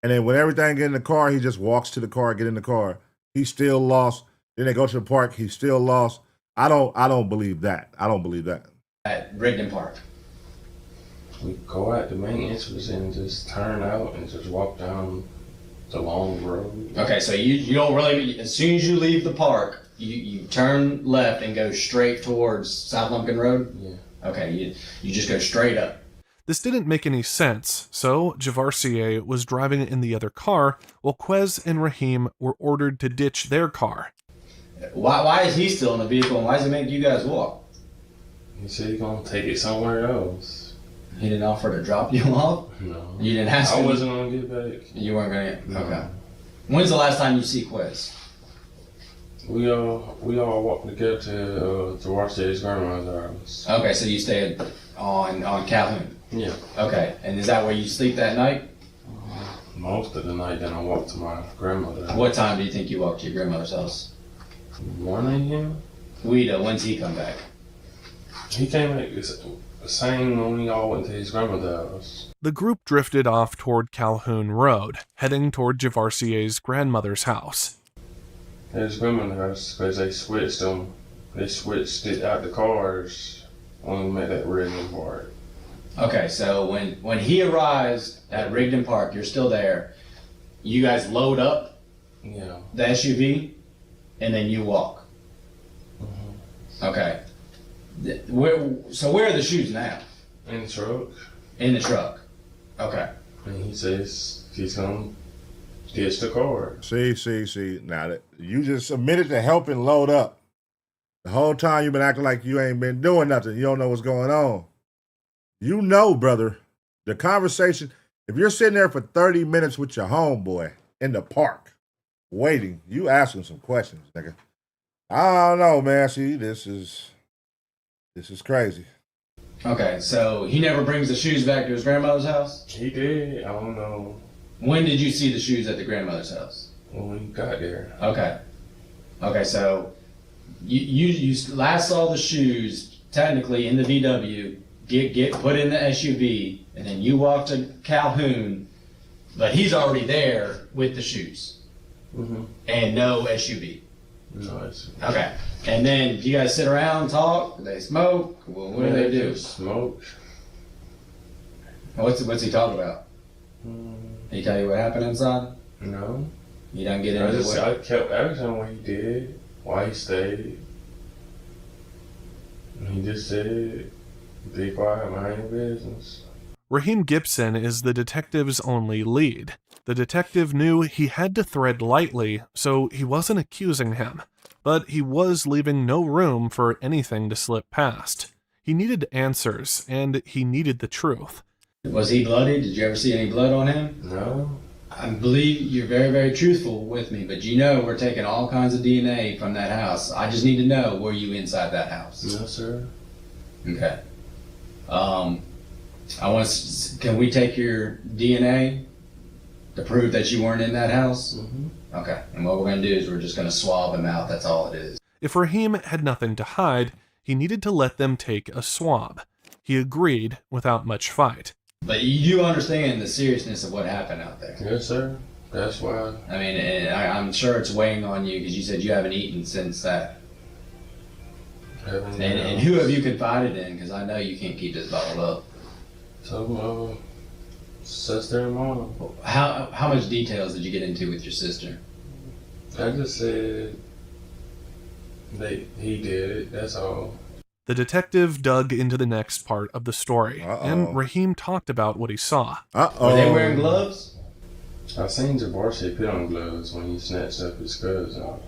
[SPEAKER 1] And then when everything get in the car, he just walks to the car, get in the car. He's still lost. Then they go to the park, he's still lost. I don't believe that. I don't believe that.
[SPEAKER 16] At Rigdon Park.
[SPEAKER 5] We go out the main entrance and just turn out and just walk down the long road.
[SPEAKER 16] Okay, so you don't really, as soon as you leave the park, you turn left and go straight towards South Lumpkin Road?
[SPEAKER 5] Yeah.
[SPEAKER 16] Okay, you just go straight up.
[SPEAKER 2] This didn't make any sense, so Javarier was driving in the other car while Quez and Raheem were ordered to ditch their car.
[SPEAKER 16] Why is he still in the vehicle, and why does it make you guys walk?
[SPEAKER 5] He said he's gonna take it somewhere else.
[SPEAKER 16] He didn't offer to drop you off?
[SPEAKER 5] No.
[SPEAKER 16] You didn't ask him?
[SPEAKER 5] I wasn't gonna get back.
[SPEAKER 16] You weren't gonna get,
[SPEAKER 5] No.
[SPEAKER 16] okay. When's the last time you see Quez?
[SPEAKER 5] We all walked together to watch his grandmother's house.
[SPEAKER 16] Okay, so you stayed on Calhoun.
[SPEAKER 5] Yeah.
[SPEAKER 16] Okay, and is that where you sleep that night?
[SPEAKER 5] Most of the night, then I walked to my grandmother's house.
[SPEAKER 16] What time do you think you walked to your grandmother's house?
[SPEAKER 5] 1 a.m.
[SPEAKER 16] Guido, when's he come back?
[SPEAKER 5] He came back the same when we all went to his grandmother's house.
[SPEAKER 2] The group drifted off toward Calhoun Road, heading toward Javarier's grandmother's house.
[SPEAKER 5] His grandmother's house, because they switched them. They switched it out the cars when we met at Rigdon Park.
[SPEAKER 16] Okay, so when he arrives at Rigdon Park, you're still there. You guys load up
[SPEAKER 5] the
[SPEAKER 16] SUV, and then you walk.
[SPEAKER 5] Mm-hmm.
[SPEAKER 16] Okay. Where are the shoes now?
[SPEAKER 5] In the truck.
[SPEAKER 16] In the truck. Okay.
[SPEAKER 5] And he says he's going to ditch the car.
[SPEAKER 1] See. Now, you just admitted to helping load up. The whole time you've been acting like you ain't been doing nothing. You don't know what's going on. You know, brother, the conversation, if you're sitting there for 30 minutes with your homeboy in the park, waiting, you ask him some questions, nigga. I don't know, man. See, this is crazy.
[SPEAKER 16] Okay, so he never brings the shoes back to his grandmother's house?
[SPEAKER 5] He did. I don't know.
[SPEAKER 16] When did you see the shoes at the grandmother's house?
[SPEAKER 5] When we got there.
[SPEAKER 16] Okay, so you last saw the shoes technically in the VW, get put in the SUV, and then you walk to Calhoun, but he's already there with the shoes.
[SPEAKER 5] Mm-hmm.
[SPEAKER 16] And no SUV.
[SPEAKER 5] No SUV.
[SPEAKER 16] Okay. And then do you guys sit around, talk? Do they smoke? Well, what do they do?
[SPEAKER 5] Smoke.
[SPEAKER 16] What's he talking about?
[SPEAKER 5] Mm.
[SPEAKER 16] Did he tell you what happened inside?
[SPEAKER 5] No.
[SPEAKER 16] You don't get into it?
[SPEAKER 5] I kept asking what he did, why he stayed. And he just said, be quiet, mind your business.
[SPEAKER 2] Raheem Gibson is the detective's only lead. The detective knew he had to tread lightly, so he wasn't accusing him, but he was leaving no room for anything to slip past. He needed answers, and he needed the truth.
[SPEAKER 16] Was he bloody? Did you ever see any blood on him?
[SPEAKER 5] No.
[SPEAKER 16] I believe you're very, very truthful with me, but you know we're taking all kinds of DNA from that house. I just need to know, were you inside that house?
[SPEAKER 5] No, sir.
[SPEAKER 16] Okay. Can we take your DNA to prove that you weren't in that house?
[SPEAKER 5] Mm-hmm.
[SPEAKER 16] Okay. And what we're going to do is we're just going to swab him out. That's all it is.
[SPEAKER 2] If Raheem had nothing to hide, he needed to let them take a swab. He agreed without much fight.
[SPEAKER 16] But you do understand the seriousness of what happened out there?
[SPEAKER 5] Yes, sir. That's why.
[SPEAKER 16] I mean, and I'm sure it's weighing on you because you said you haven't eaten since that. And who have you confided in? Because I know you can't keep this bottled up.
[SPEAKER 5] So, sister and mom.
[SPEAKER 16] How much details did you get into with your sister?
[SPEAKER 5] I just said he did it. That's all.
[SPEAKER 2] The detective dug into the next part of the story, and Raheem talked about what he saw.
[SPEAKER 16] Were they wearing gloves?
[SPEAKER 5] I seen Javarier put on gloves when he snatched up his cousin.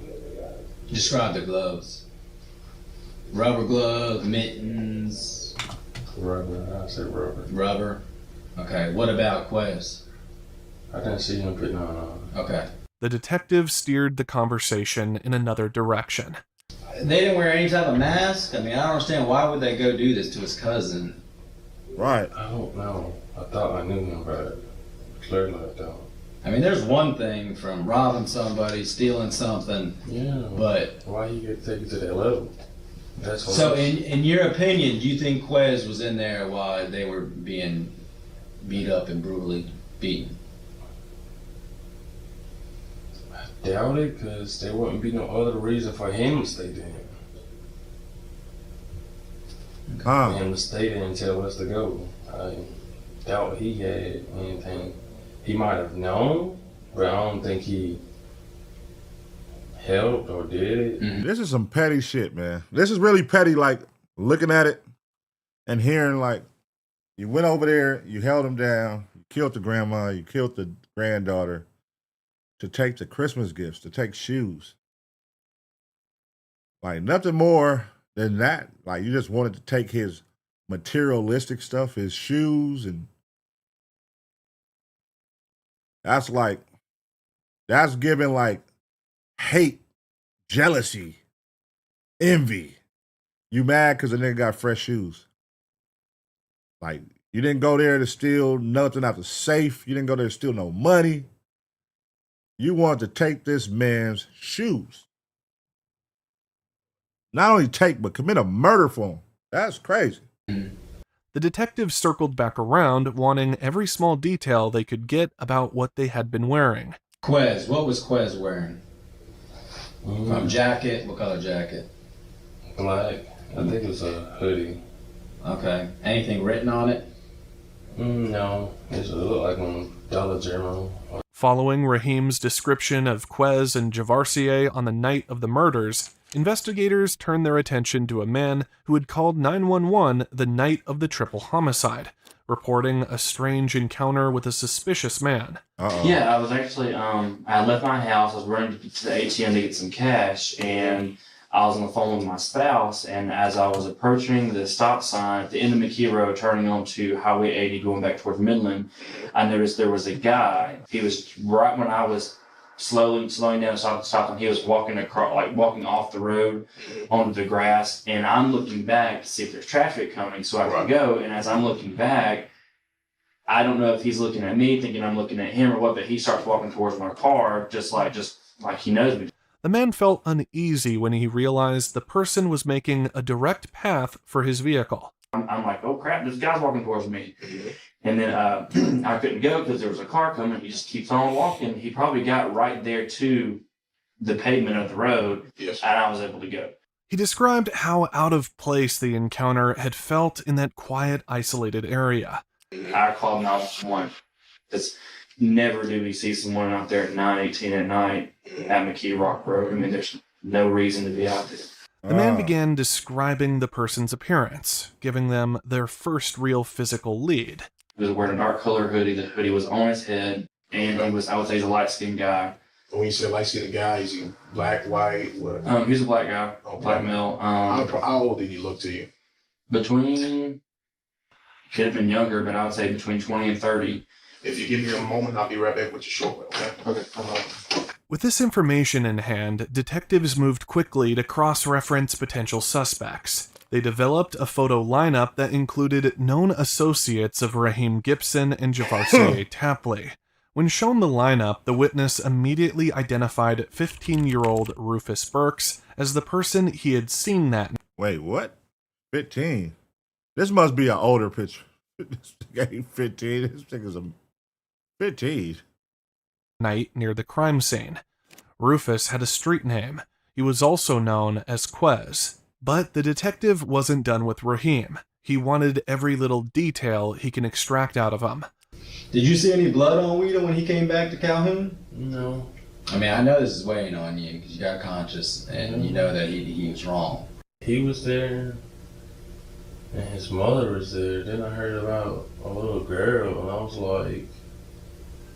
[SPEAKER 16] Describe the gloves. Rubber gloves, mittens.
[SPEAKER 5] Rubber. I said rubber.
[SPEAKER 16] Rubber. Okay. What about Quez?
[SPEAKER 5] I didn't see him putting on.
[SPEAKER 16] Okay.
[SPEAKER 2] The detective steered the conversation in another direction.
[SPEAKER 16] They didn't wear any type of mask? I mean, I don't understand. Why would they go do this to his cousin?
[SPEAKER 1] Right.
[SPEAKER 5] I don't know. I thought I knew him, but clearly I don't.
[SPEAKER 16] I mean, there's one thing from robbing somebody, stealing something.
[SPEAKER 5] Yeah.
[SPEAKER 16] But
[SPEAKER 5] why you get taken to that level? That's what
[SPEAKER 16] so, in your opinion, do you think Quez was in there while they were being beat up and brutally beaten?
[SPEAKER 5] I doubt it, because there wouldn't be no other reason for him to stay there. For him to stay there and tell us to go. I doubt he had anything. He might have known, but I don't think he helped or did it.
[SPEAKER 1] Mm-hmm. This is some petty shit, man. This is really petty, like, looking at it and hearing, like, you went over there, you held him down, you killed the grandma, you killed the granddaughter to take the Christmas gifts, to take shoes. Like, nothing more than that. Like, you just wanted to take his materialistic stuff, his shoes, and that's giving, like, hate jealousy, envy. You mad because the nigga got fresh shoes. Like, you didn't go there to steal nothing out the safe. You didn't go there to steal no money. You wanted to take this man's shoes. Not only take, but commit a murder for him. That's crazy.
[SPEAKER 2] The detectives circled back around, wanting every small detail they could get about what they had been wearing.
[SPEAKER 16] Quez, what was Quez wearing? From jacket, what color jacket?
[SPEAKER 5] Black. I think it was a hoodie.
[SPEAKER 16] Okay. Anything written on it?
[SPEAKER 5] No. It looked like one Dollar General.
[SPEAKER 2] Following Raheem's description of Quez and Javarier on the night of the murders, investigators turned their attention to a man who had called 911 the night of the triple homicide, reporting a strange encounter with a suspicious man.
[SPEAKER 9] Yeah, I was actually, I left my house, I was running to the ATM to get some cash, and I was on the phone with my spouse, and as I was approaching the stop sign at the end of McKee Road, turning onto Highway 80, going back towards Midland, I noticed there was a guy. He was right when I was slowing down, stopping. He was walking across, like walking off the road onto the grass, and I'm looking back to see if there's traffic coming so I can go. And as I'm looking back, I don't know if he's looking at me, thinking I'm looking at him or what, but he starts walking towards my car, just like he knows me.
[SPEAKER 2] The man felt uneasy when he realized the person was making a direct path for his vehicle.
[SPEAKER 9] I'm like, oh crap, this guy's walking towards me. And then I couldn't go because there was a car coming. He just keeps on walking. He probably got right there to the pavement of the road, and I was able to go.
[SPEAKER 2] He described how out of place the encounter had felt in that quiet, isolated area.
[SPEAKER 9] I called 911. Because never do we see someone out there at 9:18 at night at McKee Rock Road. I mean, there's no reason to be out there.
[SPEAKER 2] The man began describing the person's appearance, giving them their first real physical lead.
[SPEAKER 9] He was wearing a dark color hoodie. The hoodie was on his head, and he was, I would say, he's a light-skinned guy.
[SPEAKER 17] When you say light-skinned guy, is he black, white, what?
[SPEAKER 9] He's a black guy, black male.
[SPEAKER 17] How old did he look to you?
[SPEAKER 9] Between, could have been younger, but I would say between 20 and 30.
[SPEAKER 17] If you give me a moment, I'll be right back with you shortly, okay?
[SPEAKER 9] Okay.
[SPEAKER 2] With this information in hand, detectives moved quickly to cross-reference potential suspects. They developed a photo lineup that included known associates of Raheem Gibson and Javarier Tapley. When shown the lineup, the witness immediately identified 15-year-old Rufus Burks as the person he had seen that night.
[SPEAKER 1] Wait, what? 15? This must be an older picture. This nigga ain't 15. This nigga's a 15.
[SPEAKER 2] Night near the crime scene. Rufus had a street name. He was also known as Quez. But the detective wasn't done with Raheem. He wanted every little detail he can extract out of him.
[SPEAKER 16] Did you see any blood on Weeda when he came back to Calhoun?
[SPEAKER 5] No.
[SPEAKER 16] I mean, I know this is weighing on you because you got conscious and you know that he was wrong.
[SPEAKER 5] He was there, and his mother was there. Then I heard about a little girl, and I was like,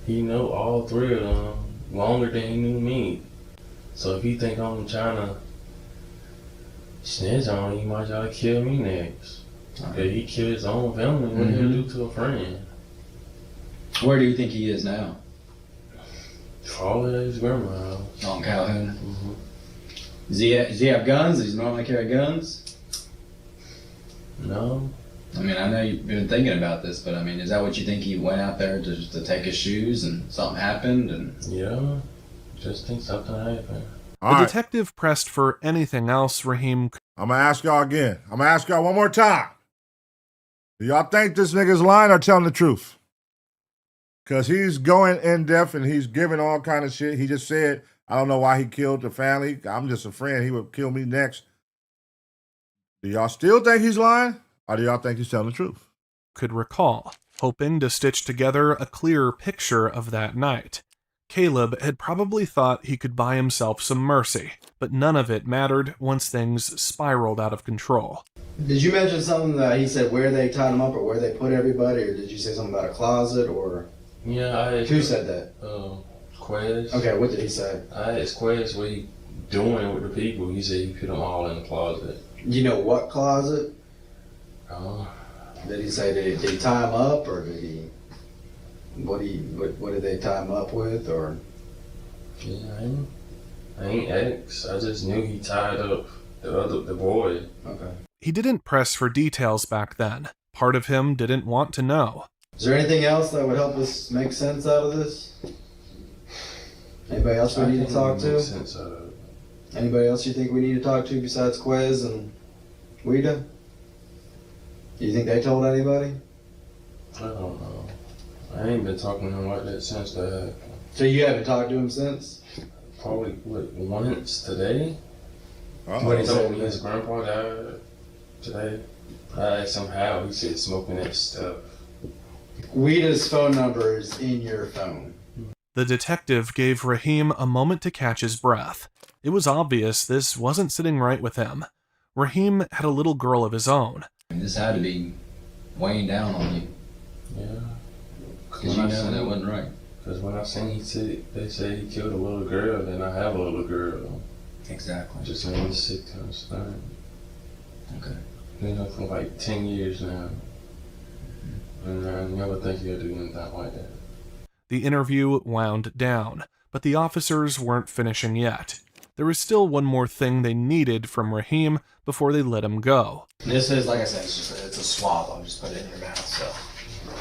[SPEAKER 5] he knew all three of them longer than he knew me. So if he think I'm trying to snitch on him, he might try to kill me next. Okay, he killed his own family. What did he do to a friend?
[SPEAKER 16] Where do you think he is now?
[SPEAKER 5] Probably at his grandma's house.
[SPEAKER 16] On Calhoun? Does he have guns? Does he normally carry guns?
[SPEAKER 5] No.
[SPEAKER 16] I mean, I know you've been thinking about this, but I mean, is that what you think he went out there to take his shoes and something happened? And
[SPEAKER 5] yeah, just think something happened.
[SPEAKER 2] The detective pressed for anything else Raheem.
[SPEAKER 1] I'm going to ask y'all again. I'm going to ask y'all one more time. Do y'all think this nigga's lying or telling the truth? Because he's going in depth and he's giving all kind of shit. He just said, I don't know why he killed the family. I'm just a friend. He would kill me next. Do y'all still think he's lying? Or do y'all think he's telling the truth?
[SPEAKER 2] Could recall, hoping to stitch together a clearer picture of that night. Caleb had probably thought he could buy himself some mercy, but none of it mattered once things spiraled out of control.
[SPEAKER 16] did you mention something that he said where they tied him up or where they put everybody, or did you say something about a closet or?
[SPEAKER 5] Yeah,
[SPEAKER 16] Who said that?
[SPEAKER 5] Quez.
[SPEAKER 16] Okay, what did he say?
[SPEAKER 5] I asked Quez what he doing with the people. He said he put them all in the closet.
[SPEAKER 16] You know what closet?
[SPEAKER 5] Oh.
[SPEAKER 16] Did he say did he tie him up or did he? What did they tie him up with or?
[SPEAKER 5] Yeah, I ain't ex. I just knew he tied up the boy.
[SPEAKER 16] Okay.
[SPEAKER 2] He didn't press for details back then. Part of him didn't want to know.
[SPEAKER 16] Is there anything else that would help us make sense out of this? Anybody else we need to talk to?
[SPEAKER 5] Sense out of it.
[SPEAKER 16] Anybody else you think we need to talk to besides Quez and Wida? Do you think they told anybody?
[SPEAKER 5] I don't know. I ain't been talking to him like that since that happened.
[SPEAKER 16] So you haven't talked to him since?
[SPEAKER 5] Probably, once today?
[SPEAKER 16] What he
[SPEAKER 5] told me
[SPEAKER 16] said?
[SPEAKER 5] his grandpa died today. I asked him how. He said smoking that stuff.
[SPEAKER 16] Wida's phone number is in your phone.
[SPEAKER 2] The detective gave Raheem a moment to catch his breath. It was obvious this wasn't sitting right with him. Raheem had a little girl of his own.
[SPEAKER 16] This had to be weighing down on you.
[SPEAKER 5] Yeah.
[SPEAKER 16] Because you know that wasn't right.
[SPEAKER 5] Because when I seen they say he killed a little girl, then I have a little girl.
[SPEAKER 16] Exactly.
[SPEAKER 5] Just made me sick to understand.
[SPEAKER 16] Okay.
[SPEAKER 5] You know, for like 10 years now. And I never think he'll do anything like that.
[SPEAKER 2] The interview wound down, but the officers weren't finishing yet. There was still one more thing they needed from Raheem before they let him go.
[SPEAKER 16] This is, like I said, it's a swab. I'll just put it in your mouth, so.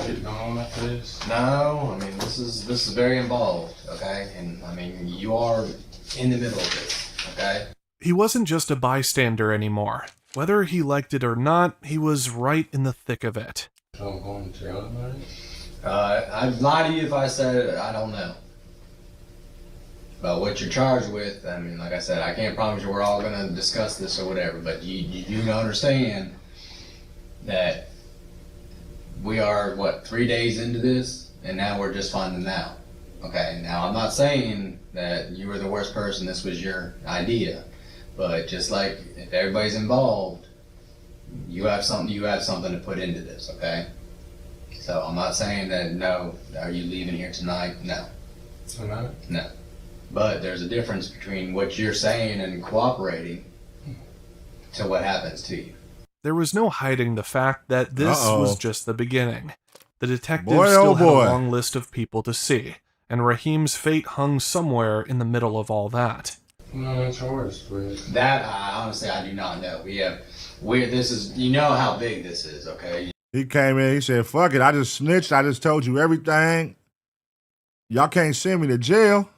[SPEAKER 5] Shit going on after this?
[SPEAKER 16] No, I mean, this is very involved, okay? And, I mean, you are in the middle of this, okay?
[SPEAKER 2] He wasn't just a bystander anymore. Whether he liked it or not, he was right in the thick of it.
[SPEAKER 5] So I'm going to jail tonight?
[SPEAKER 16] I'd lie to you if I said I don't know. But what you're charged with, I mean, like I said, I can't promise you we're all going to discuss this or whatever, but you do understand that we are, 3 days into this, and now we're just finding out. Okay, now I'm not saying that you were the worst person, this was your idea, but just like if everybody's involved, you have something to put into this, okay? So I'm not saying that, no, are you leaving here tonight? No.
[SPEAKER 5] Tonight?
[SPEAKER 16] No. But there's a difference between what you're saying and cooperating to what happens to you.
[SPEAKER 2] There was no hiding the fact that this was just the beginning. The detective
[SPEAKER 1] Boy,
[SPEAKER 2] still
[SPEAKER 1] oh
[SPEAKER 2] had
[SPEAKER 1] boy.
[SPEAKER 2] a long list of people to see, and Raheem's fate hung somewhere in the middle of all that.
[SPEAKER 5] No charged with
[SPEAKER 16] that. Honestly, I do not know. This is, you know how big this is, okay?
[SPEAKER 1] He came in, he said, fuck it, I just snitched, I just told you everything. Y'all can't send me to jail.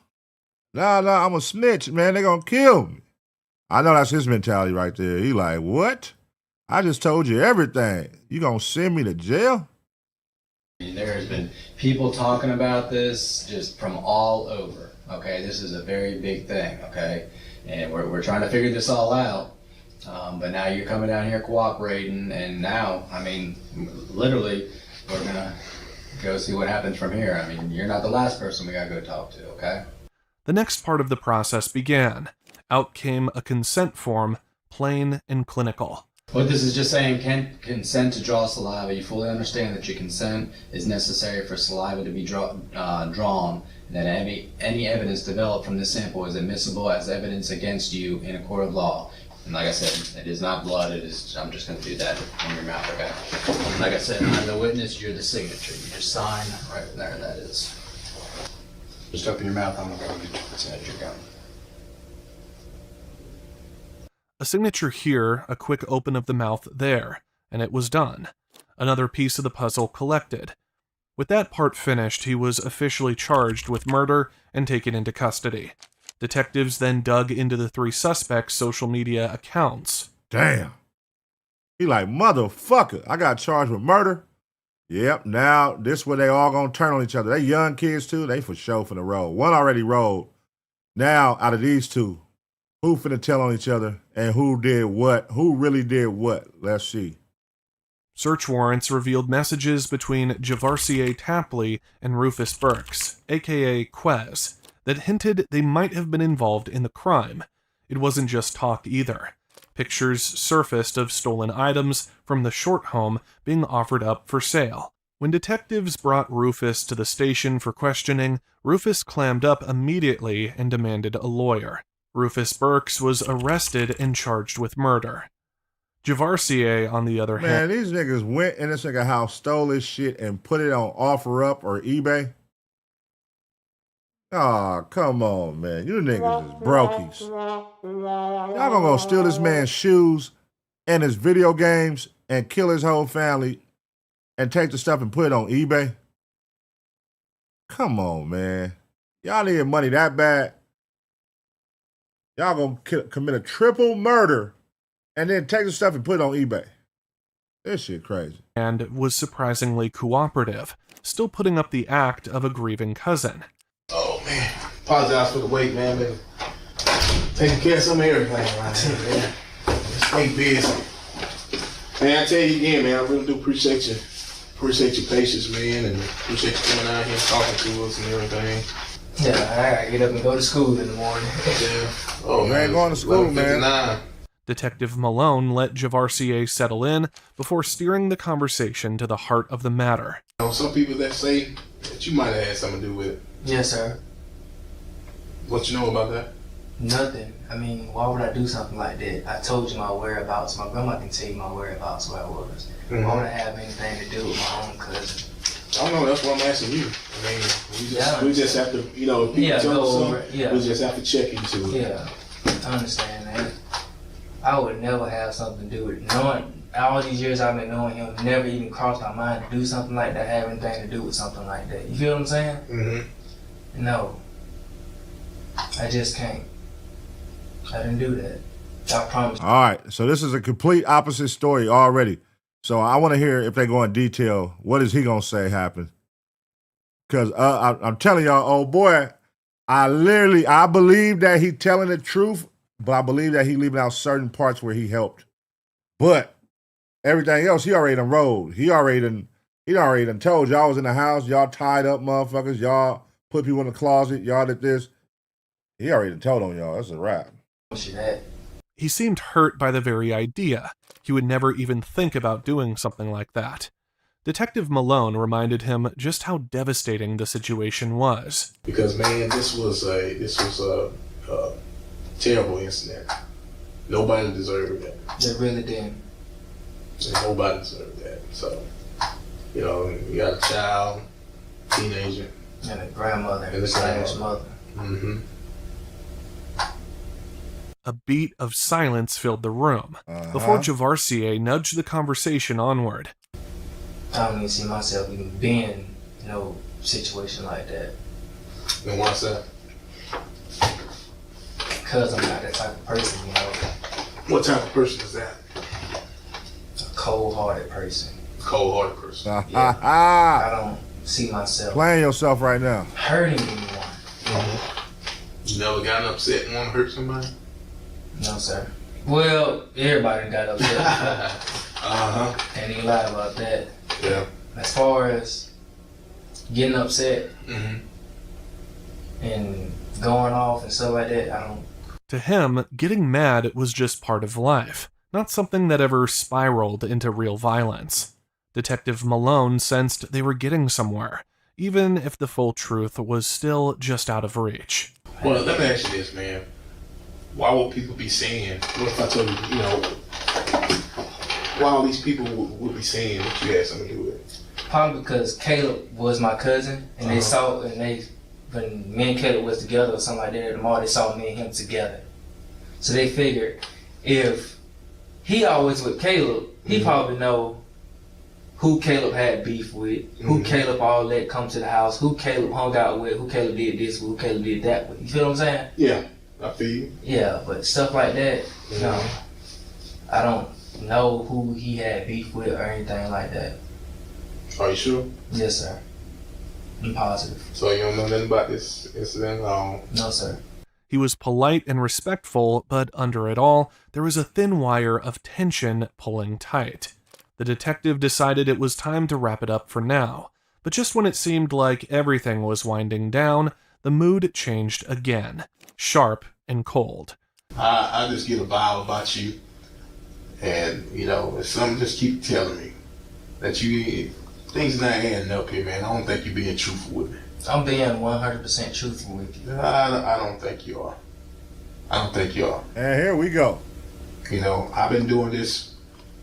[SPEAKER 1] Nah, I'm a snitch, man, they gonna kill me. I know that's his mentality right there. He like, what? I just told you everything. You gonna send me to jail?
[SPEAKER 16] There has been people talking about this just from all over, okay? This is a very big thing, okay? And we're trying to figure this all out. But now you're coming down here cooperating, and now, I mean, literally, we're gonna go see what happens from here. I mean, you're not the last person we gotta go talk to, okay?
[SPEAKER 2] The next part of the process began. Out came a consent form, plain and clinical.
[SPEAKER 16] What this is just saying, consent to draw saliva. You fully understand that your consent is necessary for saliva to be drawn, and that any evidence developed from this sample is admissible as evidence against you in a court of law. And like I said, it is not blood, it is, I'm just gonna do that in your mouth, okay? Like I said, I'm the witness, you're the signature. You just sign right there, that is. Just open your mouth, I'm gonna go get your signature gun.
[SPEAKER 2] A signature here, a quick open of the mouth there, and it was done. Another piece of the puzzle collected. With that part finished, he was officially charged with murder and taken into custody. Detectives then dug into the 3 suspects' social media accounts.
[SPEAKER 1] Damn. He like, motherfucker, I got charged with murder. Yep, now this where they all gonna turn on each other. They young kids too, they for sure finna roll. One already rolled. Now, out of these 2, who finna tell on each other and who did what? Who really did what? Let's see.
[SPEAKER 2] Search warrants revealed messages between Javarier Tapley and Rufus Burks, aka Quez, that hinted they might have been involved in the crime. It wasn't just talk either. Pictures surfaced of stolen items from the short home being offered up for sale. When detectives brought Rufus to the station for questioning, Rufus clammed up immediately and demanded a lawyer. Rufus Burks was arrested and charged with murder. Javarier, on the other hand...
[SPEAKER 1] Man, these niggas went in this nigga house, stole his shit, and put it on OfferUp or eBay. Aw, come on, man. You niggas is brokies. Y'all gonna go steal this man's shoes and his video games and kill his whole family and take the stuff and put it on eBay? Come on, man. Y'all need money that bad? Y'all gonna commit a triple murder and then take the stuff and put it on eBay? This shit crazy.
[SPEAKER 2] And was surprisingly cooperative, still putting up the act of a grieving cousin.
[SPEAKER 13] Oh, man. Apologize for the wait, man. Been taking care of some everything around here, man. Just stay busy. Man, I tell you again, man, I really do appreciate you. Appreciate your patience, man, and appreciate you coming out here and talking to us and everything.
[SPEAKER 7] Yeah, I gotta get up and go to school in the morning.
[SPEAKER 13] Yeah. Oh,
[SPEAKER 1] man, ain't going to school, man.
[SPEAKER 2] Detective Malone let Javarier settle in before steering the conversation to the heart of the matter.
[SPEAKER 13] You know, some people that say that you might have had something to do with it.
[SPEAKER 7] Yes, sir.
[SPEAKER 13] What you know about that?
[SPEAKER 7] Nothing. I mean, why would I do something like that? I told you my whereabouts. My grandma can tell you my whereabouts, where I was.
[SPEAKER 13] Mm-hmm.
[SPEAKER 7] Why would I have anything to do with my own cousin?
[SPEAKER 13] I don't know. That's why I'm asking you. I mean, we just have to, you know, if people tell us something, we just have to check into it.
[SPEAKER 7] Yeah, I understand that. I would never have something to do with it. Knowing all these years I've been knowing him, never even crossed my mind to do something like that, have anything to do with something like that. You feel what I'm saying?
[SPEAKER 13] Mm-hmm.
[SPEAKER 7] No. I just can't. I didn't do that. I promise.
[SPEAKER 1] All right, so this is a complete opposite story already. So I want to hear, if they go in detail, what is he going to say happened? Because I'm telling y'all, oh boy, I believe that he telling the truth, but I believe that he leaving out certain parts where he helped. But everything else, he already done rolled. He already done told y'all was in the house, y'all tied up motherfuckers, y'all put people in the closet, y'all did this. He already done told on y'all. That's a wrap.
[SPEAKER 2] He seemed hurt by the very idea. He would never even think about doing something like that. Detective Malone reminded him just how devastating the situation was.
[SPEAKER 13] Because, man, this was a terrible incident. Nobody deserved that.
[SPEAKER 7] They really didn't.
[SPEAKER 13] Nobody deserved that. So, you know, you got a child, teenager,
[SPEAKER 7] and a grandmother,
[SPEAKER 13] and a
[SPEAKER 7] mother.
[SPEAKER 13] Mm-hmm.
[SPEAKER 2] A beat of silence filled the room before Javarier nudged the conversation onward.
[SPEAKER 7] I don't even see myself even being in no situation like that.
[SPEAKER 13] And why's that?
[SPEAKER 7] Because I'm not that type of person, you know.
[SPEAKER 13] What type of person is that?
[SPEAKER 7] A cold-hearted person.
[SPEAKER 13] Cold-hearted person.
[SPEAKER 7] Yeah. I don't see myself
[SPEAKER 1] playing yourself right now.
[SPEAKER 7] Hurting anyone.
[SPEAKER 13] Mm-hmm. You never gotten upset and want to hurt somebody?
[SPEAKER 7] No, sir. Well, everybody got upset. Can't even lie about that.
[SPEAKER 13] Yeah.
[SPEAKER 7] As far as getting upset and going off and stuff like that, I don't.
[SPEAKER 2] To him, getting mad was just part of life, not something that ever spiraled into real violence. Detective Malone sensed they were getting somewhere, even if the full truth was still just out of reach.
[SPEAKER 13] Well, let me ask you this, man. Why would people be saying, what if I told you, you know, why all these people would be saying that you had something to do with it?
[SPEAKER 7] Probably because Caleb was my cousin, and they saw, when me and Caleb was together or something like that at the mall, they saw me and him together. So they figured if he always with Caleb, he probably know who Caleb had beef with, who Caleb all let come to the house, who Caleb hung out with, who Caleb did this with, who Caleb did that with. You feel what I'm saying?
[SPEAKER 13] Yeah, I feel you.
[SPEAKER 7] Yeah, but stuff like that, you know, I don't know who he had beef with or anything like that.
[SPEAKER 13] Are you sure?
[SPEAKER 7] Yes, sir. I'm positive.
[SPEAKER 13] So you don't know nothing about this incident at all?
[SPEAKER 7] No, sir.
[SPEAKER 2] He was polite and respectful, but under it all, there was a thin wire of tension pulling tight. The detective decided it was time to wrap it up for now, but just when it seemed like everything was winding down, the mood changed again, sharp and cold.
[SPEAKER 13] I just get a vibe about you, and, you know, if something just keep telling me that things not adding up here, man. I don't think you're being truthful with me.
[SPEAKER 7] I'm being 100% truthful with you.
[SPEAKER 13] I don't think you are. I don't think you are.
[SPEAKER 1] And here we go.
[SPEAKER 13] You know, I've been doing this,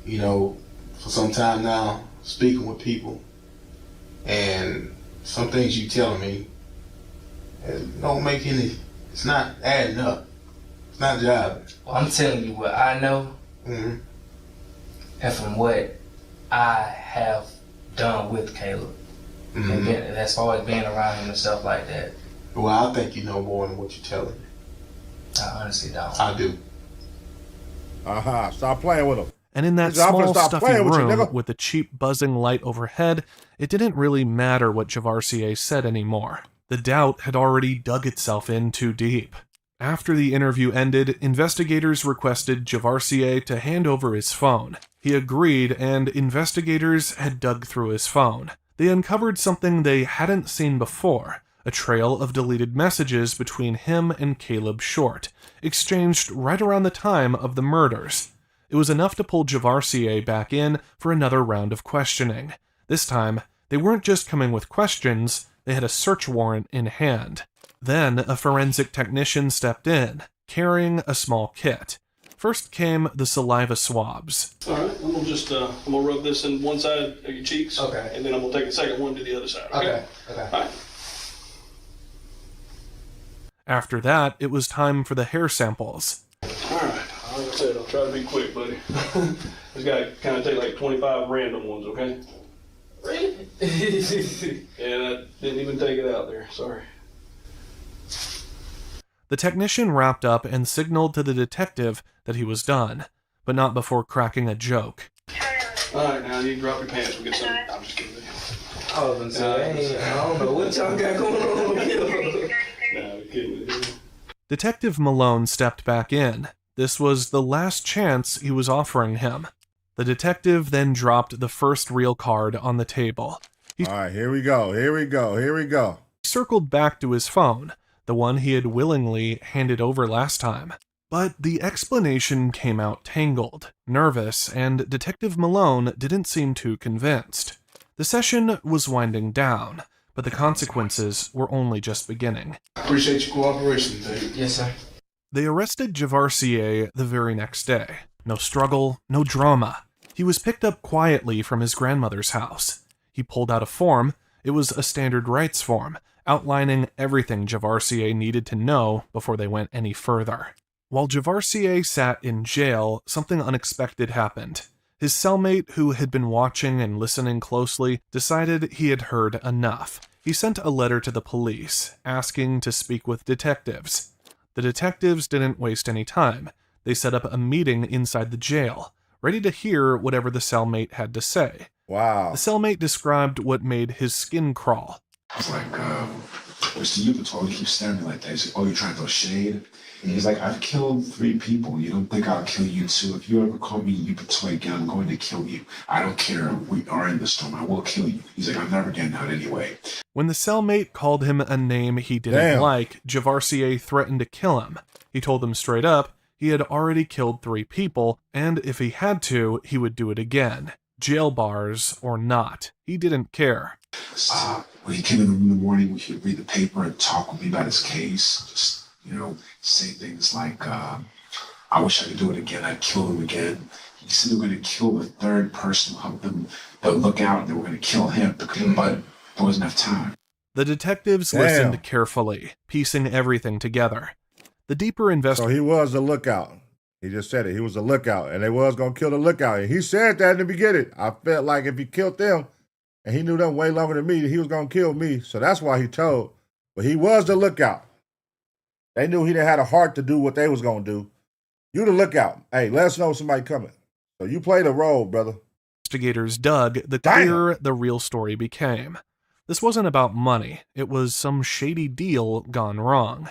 [SPEAKER 13] you know, for some time now, speaking with people, and some things you telling me, It don't make any, it's not adding up. It's not jiving.
[SPEAKER 7] Well, I'm telling you what I know, and from what I have done with Caleb, and as far as being around him and stuff like that.
[SPEAKER 13] Well, I think you know more than what you're telling me.
[SPEAKER 7] I honestly don't.
[SPEAKER 13] I do.
[SPEAKER 1] Stop playing with him.
[SPEAKER 2] And in that small, stuffy room with the cheap buzzing light overhead, it didn't really matter what Javarier said anymore. The doubt had already dug itself in too deep. After the interview ended, investigators requested Javarier to hand over his phone. He agreed, and investigators had dug through his phone. They uncovered something they hadn't seen before, a trail of deleted messages between him and Caleb Short, exchanged right around the time of the murders. It was enough to pull Javarier back in for another round of questioning. This time, they weren't just coming with questions, they had a search warrant in hand. Then, a forensic technician stepped in, carrying a small kit. First came the saliva swabs.
[SPEAKER 18] All right, I'm gonna rub this in one side of your cheeks. Okay. And then I'm gonna take the second one to the other side. Okay. All right.
[SPEAKER 2] After that, it was time for the hair samples.
[SPEAKER 18] All right. Like I said, I'll try to be quick, buddy. This guy kind of take like 25 random ones, okay? Really? Yeah, I didn't even take it out there. Sorry.
[SPEAKER 2] The technician wrapped up and signaled to the detective that he was done, but not before cracking a joke.
[SPEAKER 18] All right, now you drop your pants. We'll get some. I'm just kidding.
[SPEAKER 7] I was gonna say, I don't know what y'all got going on here.
[SPEAKER 18] Nah, we're kidding.
[SPEAKER 2] Detective Malone stepped back in. This was the last chance he was offering him. The detective then dropped the first real card on the table.
[SPEAKER 1] All right, here we go.
[SPEAKER 2] He circled back to his phone, the one he had willingly handed over last time. But the explanation came out tangled, nervous, and Detective Malone didn't seem too convinced. The session was winding down, but the consequences were only just beginning.
[SPEAKER 13] Appreciate your cooperation, Dave.
[SPEAKER 7] Yes, sir.
[SPEAKER 2] They arrested Javarier the very next day. No struggle, no drama. He was picked up quietly from his grandmother's house. He pulled out a form. It was a standard rights form, outlining everything Javarier needed to know before they went any further. While Javarier sat in jail, something unexpected happened. His cellmate, who had been watching and listening closely, decided he had heard enough. He sent a letter to the police, asking to speak with detectives. The detectives didn't waste any time. They set up a meeting inside the jail, ready to hear whatever the cellmate had to say.
[SPEAKER 1] Wow.
[SPEAKER 2] The cellmate described what made his skin crawl.
[SPEAKER 8] I was like, Mr. Yupatol, he keeps staring at me like that. He's like, oh, you're trying to throw shade? And he's like, I've killed 3 people. You don't think I'll kill you too? If you ever call me Yupatol again, I'm going to kill you. I don't care. We are in the storm. I will kill you. He's like, I'm never getting out anyway.
[SPEAKER 2] When the cellmate called him a name he didn't like, Javarier threatened to kill him. He told them straight up he had already killed 3 people, and if he had to, he would do it again. Jail bars or not. He didn't care.
[SPEAKER 8] When he came in the room in the morning, he would read the paper and talk with me about his case. Just, say things like, I wish I could do it again. I'd kill him again. He said they were going to kill the 3rd person, help them. They'll look out and they were going to kill him, but there wasn't enough time.
[SPEAKER 2] The detectives listened carefully, piecing everything together. The deeper
[SPEAKER 1] So he was the lookout. He just said it. He was the lookout, and they was going to kill the lookout. And he said that in the beginning. I felt like if he killed them, and he knew them way longer than me, he was going to kill me. So that's why he told. But he was the lookout. They knew he didn't have a heart to do what they was going to do. You the lookout. Hey, let us know if somebody coming. So you played a role, brother.
[SPEAKER 2] Investigators dug, the clearer the real story became. This wasn't about money. It was some shady deal gone wrong.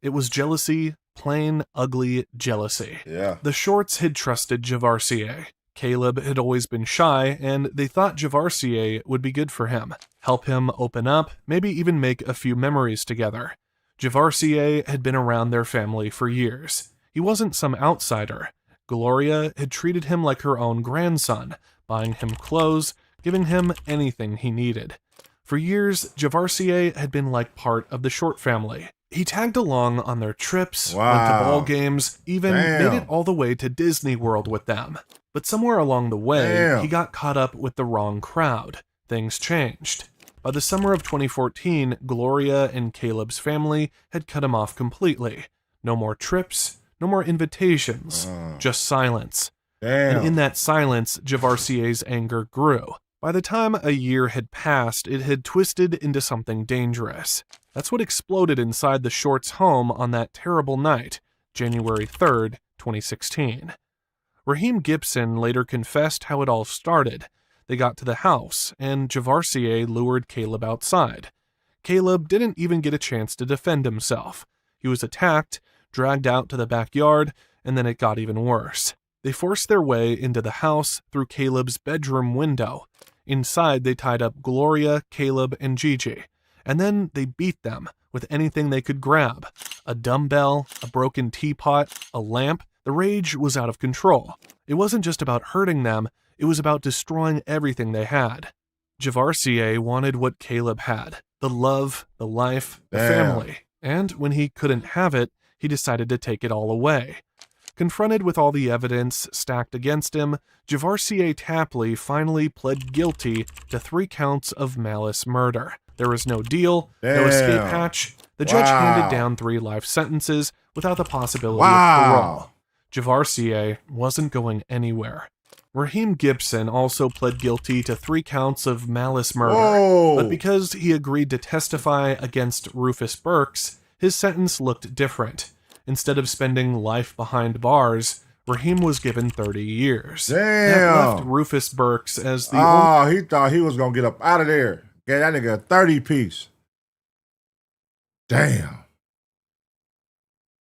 [SPEAKER 2] It was jealousy, plain, ugly jealousy.
[SPEAKER 1] Yeah.
[SPEAKER 2] The Shorts had trusted Javarier. Caleb had always been shy, and they thought Javarier would be good for him, help him open up, maybe even make a few memories together. Javarier had been around their family for years. He wasn't some outsider. Gloria had treated him like her own grandson, buying him clothes, giving him anything he needed. For years, Javarier had been like part of the Short family. He tagged along on their trips, went to ball games, even made it all the way to Disney World with them. But somewhere along the way, he got caught up with the wrong crowd. Things changed. By the summer of 2014, Gloria and Caleb's family had cut him off completely. No more trips, no more invitations, just silence.
[SPEAKER 1] Damn.
[SPEAKER 2] And in that silence, Javarier's anger grew. By the time a year had passed, it had twisted into something dangerous. That's what exploded inside the Shorts' home on that terrible night, January 3rd, 2016. Raheem Gibson later confessed how it all started. They got to the house, and Javarier lured Caleb outside. Caleb didn't even get a chance to defend himself. He was attacked, dragged out to the backyard, and then it got even worse. They forced their way into the house through Caleb's bedroom window. Inside, they tied up Gloria, Caleb, and Gigi, and then they beat them with anything they could grab. A dumbbell, a broken teapot, a lamp. The rage was out of control. It wasn't just about hurting them, it was about destroying everything they had. Javarier wanted what Caleb had, the love, the life, the family, and when he couldn't have it, he decided to take it all away. Confronted with all the evidence stacked against him, Javarier Tapley finally pled guilty to 3 counts of malice murder. There was no deal, no escape hatch. The judge handed down 3 life sentences without the possibility of parole. Javarier wasn't going anywhere. Raheem Gibson also pled guilty to 3 counts of malice murder, but because he agreed to testify against Rufus Burks, his sentence looked different. Instead of spending life behind bars, Raheem was given 30 years. That left Rufus Burks as the only...
[SPEAKER 1] he thought he was going to get up out of there. Get that nigga a 30-piece. Damn.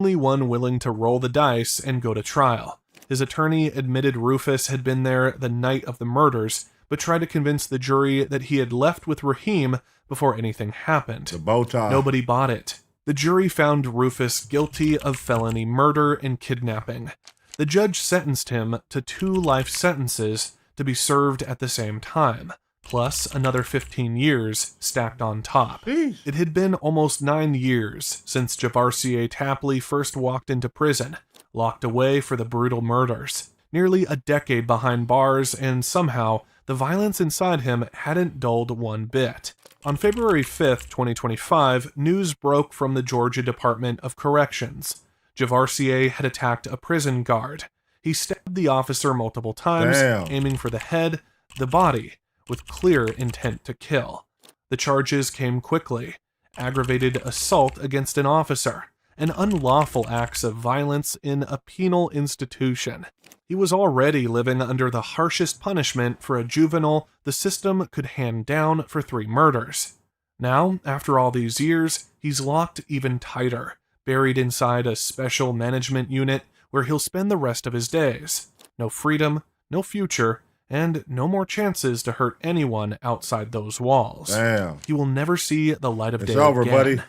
[SPEAKER 2] only one willing to roll the dice and go to trial. His attorney admitted Rufus had been there the night of the murders, but tried to convince the jury that he had left with Raheem before anything happened.
[SPEAKER 1] The bow tie.
[SPEAKER 2] Nobody bought it. The jury found Rufus guilty of felony murder and kidnapping. The judge sentenced him to 2 life sentences to be served at the same time, plus another 15 years stacked on top.
[SPEAKER 1] Jeez.
[SPEAKER 2] It had been almost 9 years since Javarier Tapley first walked into prison, locked away for the brutal murders. Nearly a decade behind bars, and somehow the violence inside him hadn't dulled one bit. On February 5th, 2025, news broke from the Georgia Department of Corrections. Javarier had attacked a prison guard. He stabbed the officer multiple times, aiming for the head, the body, with clear intent to kill. The charges came quickly: aggravated assault against an officer, and unlawful acts of violence in a penal institution. He was already living under the harshest punishment for a juvenile the system could hand down for 3 murders. Now, after all these years, he's locked even tighter, buried inside a special management unit where he'll spend the rest of his days. No freedom, no future, and no more chances to hurt anyone outside those walls.
[SPEAKER 1] Damn.
[SPEAKER 2] He will never see the light of day
[SPEAKER 1] over,
[SPEAKER 2] again.
[SPEAKER 1] buddy.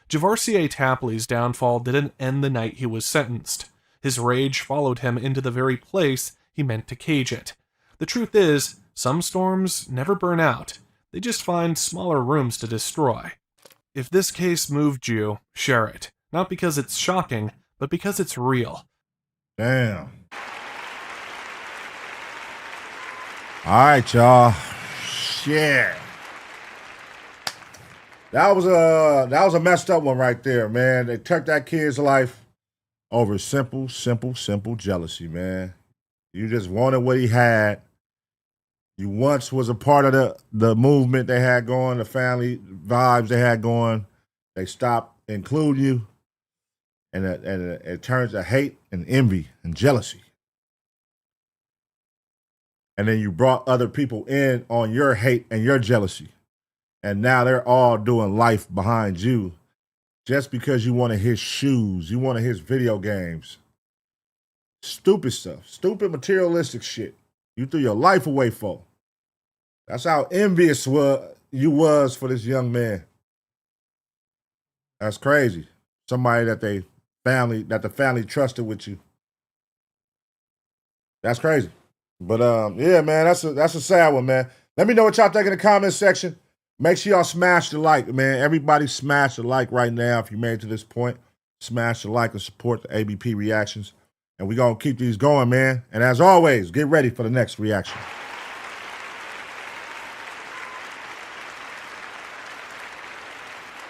[SPEAKER 2] Javarier Tapley's downfall didn't end the night he was sentenced. His rage followed him into the very place he meant to cage it. The truth is, some storms never burn out. They just find smaller rooms to destroy. If this case moved you, share it. Not because it's shocking, but because it's real.
[SPEAKER 1] Damn. All right, y'all. Shit. That was a messed up one right there, man. They took that kid's life over simple jealousy, man. You just wanted what he had. You once was a part of the movement they had going, the family vibes they had going. They stopped including you, and it turns to hate and envy and jealousy. And then you brought other people in on your hate and your jealousy. And now they're all doing life behind you just because you wanted his shoes, you wanted his video games. Stupid stuff, stupid materialistic shit. You threw your life away for. That's how envious you was for this young man. That's crazy. Somebody that the family trusted with you. That's crazy. But yeah, man, that's a sad one, man. Let me know what y'all think in the comment section. Make sure y'all smash the like, man. Everybody smash the like right now if you made it to this point. Smash the like and support the ABP reactions. And we're going to keep these going, man. And as always, get ready for the next reaction.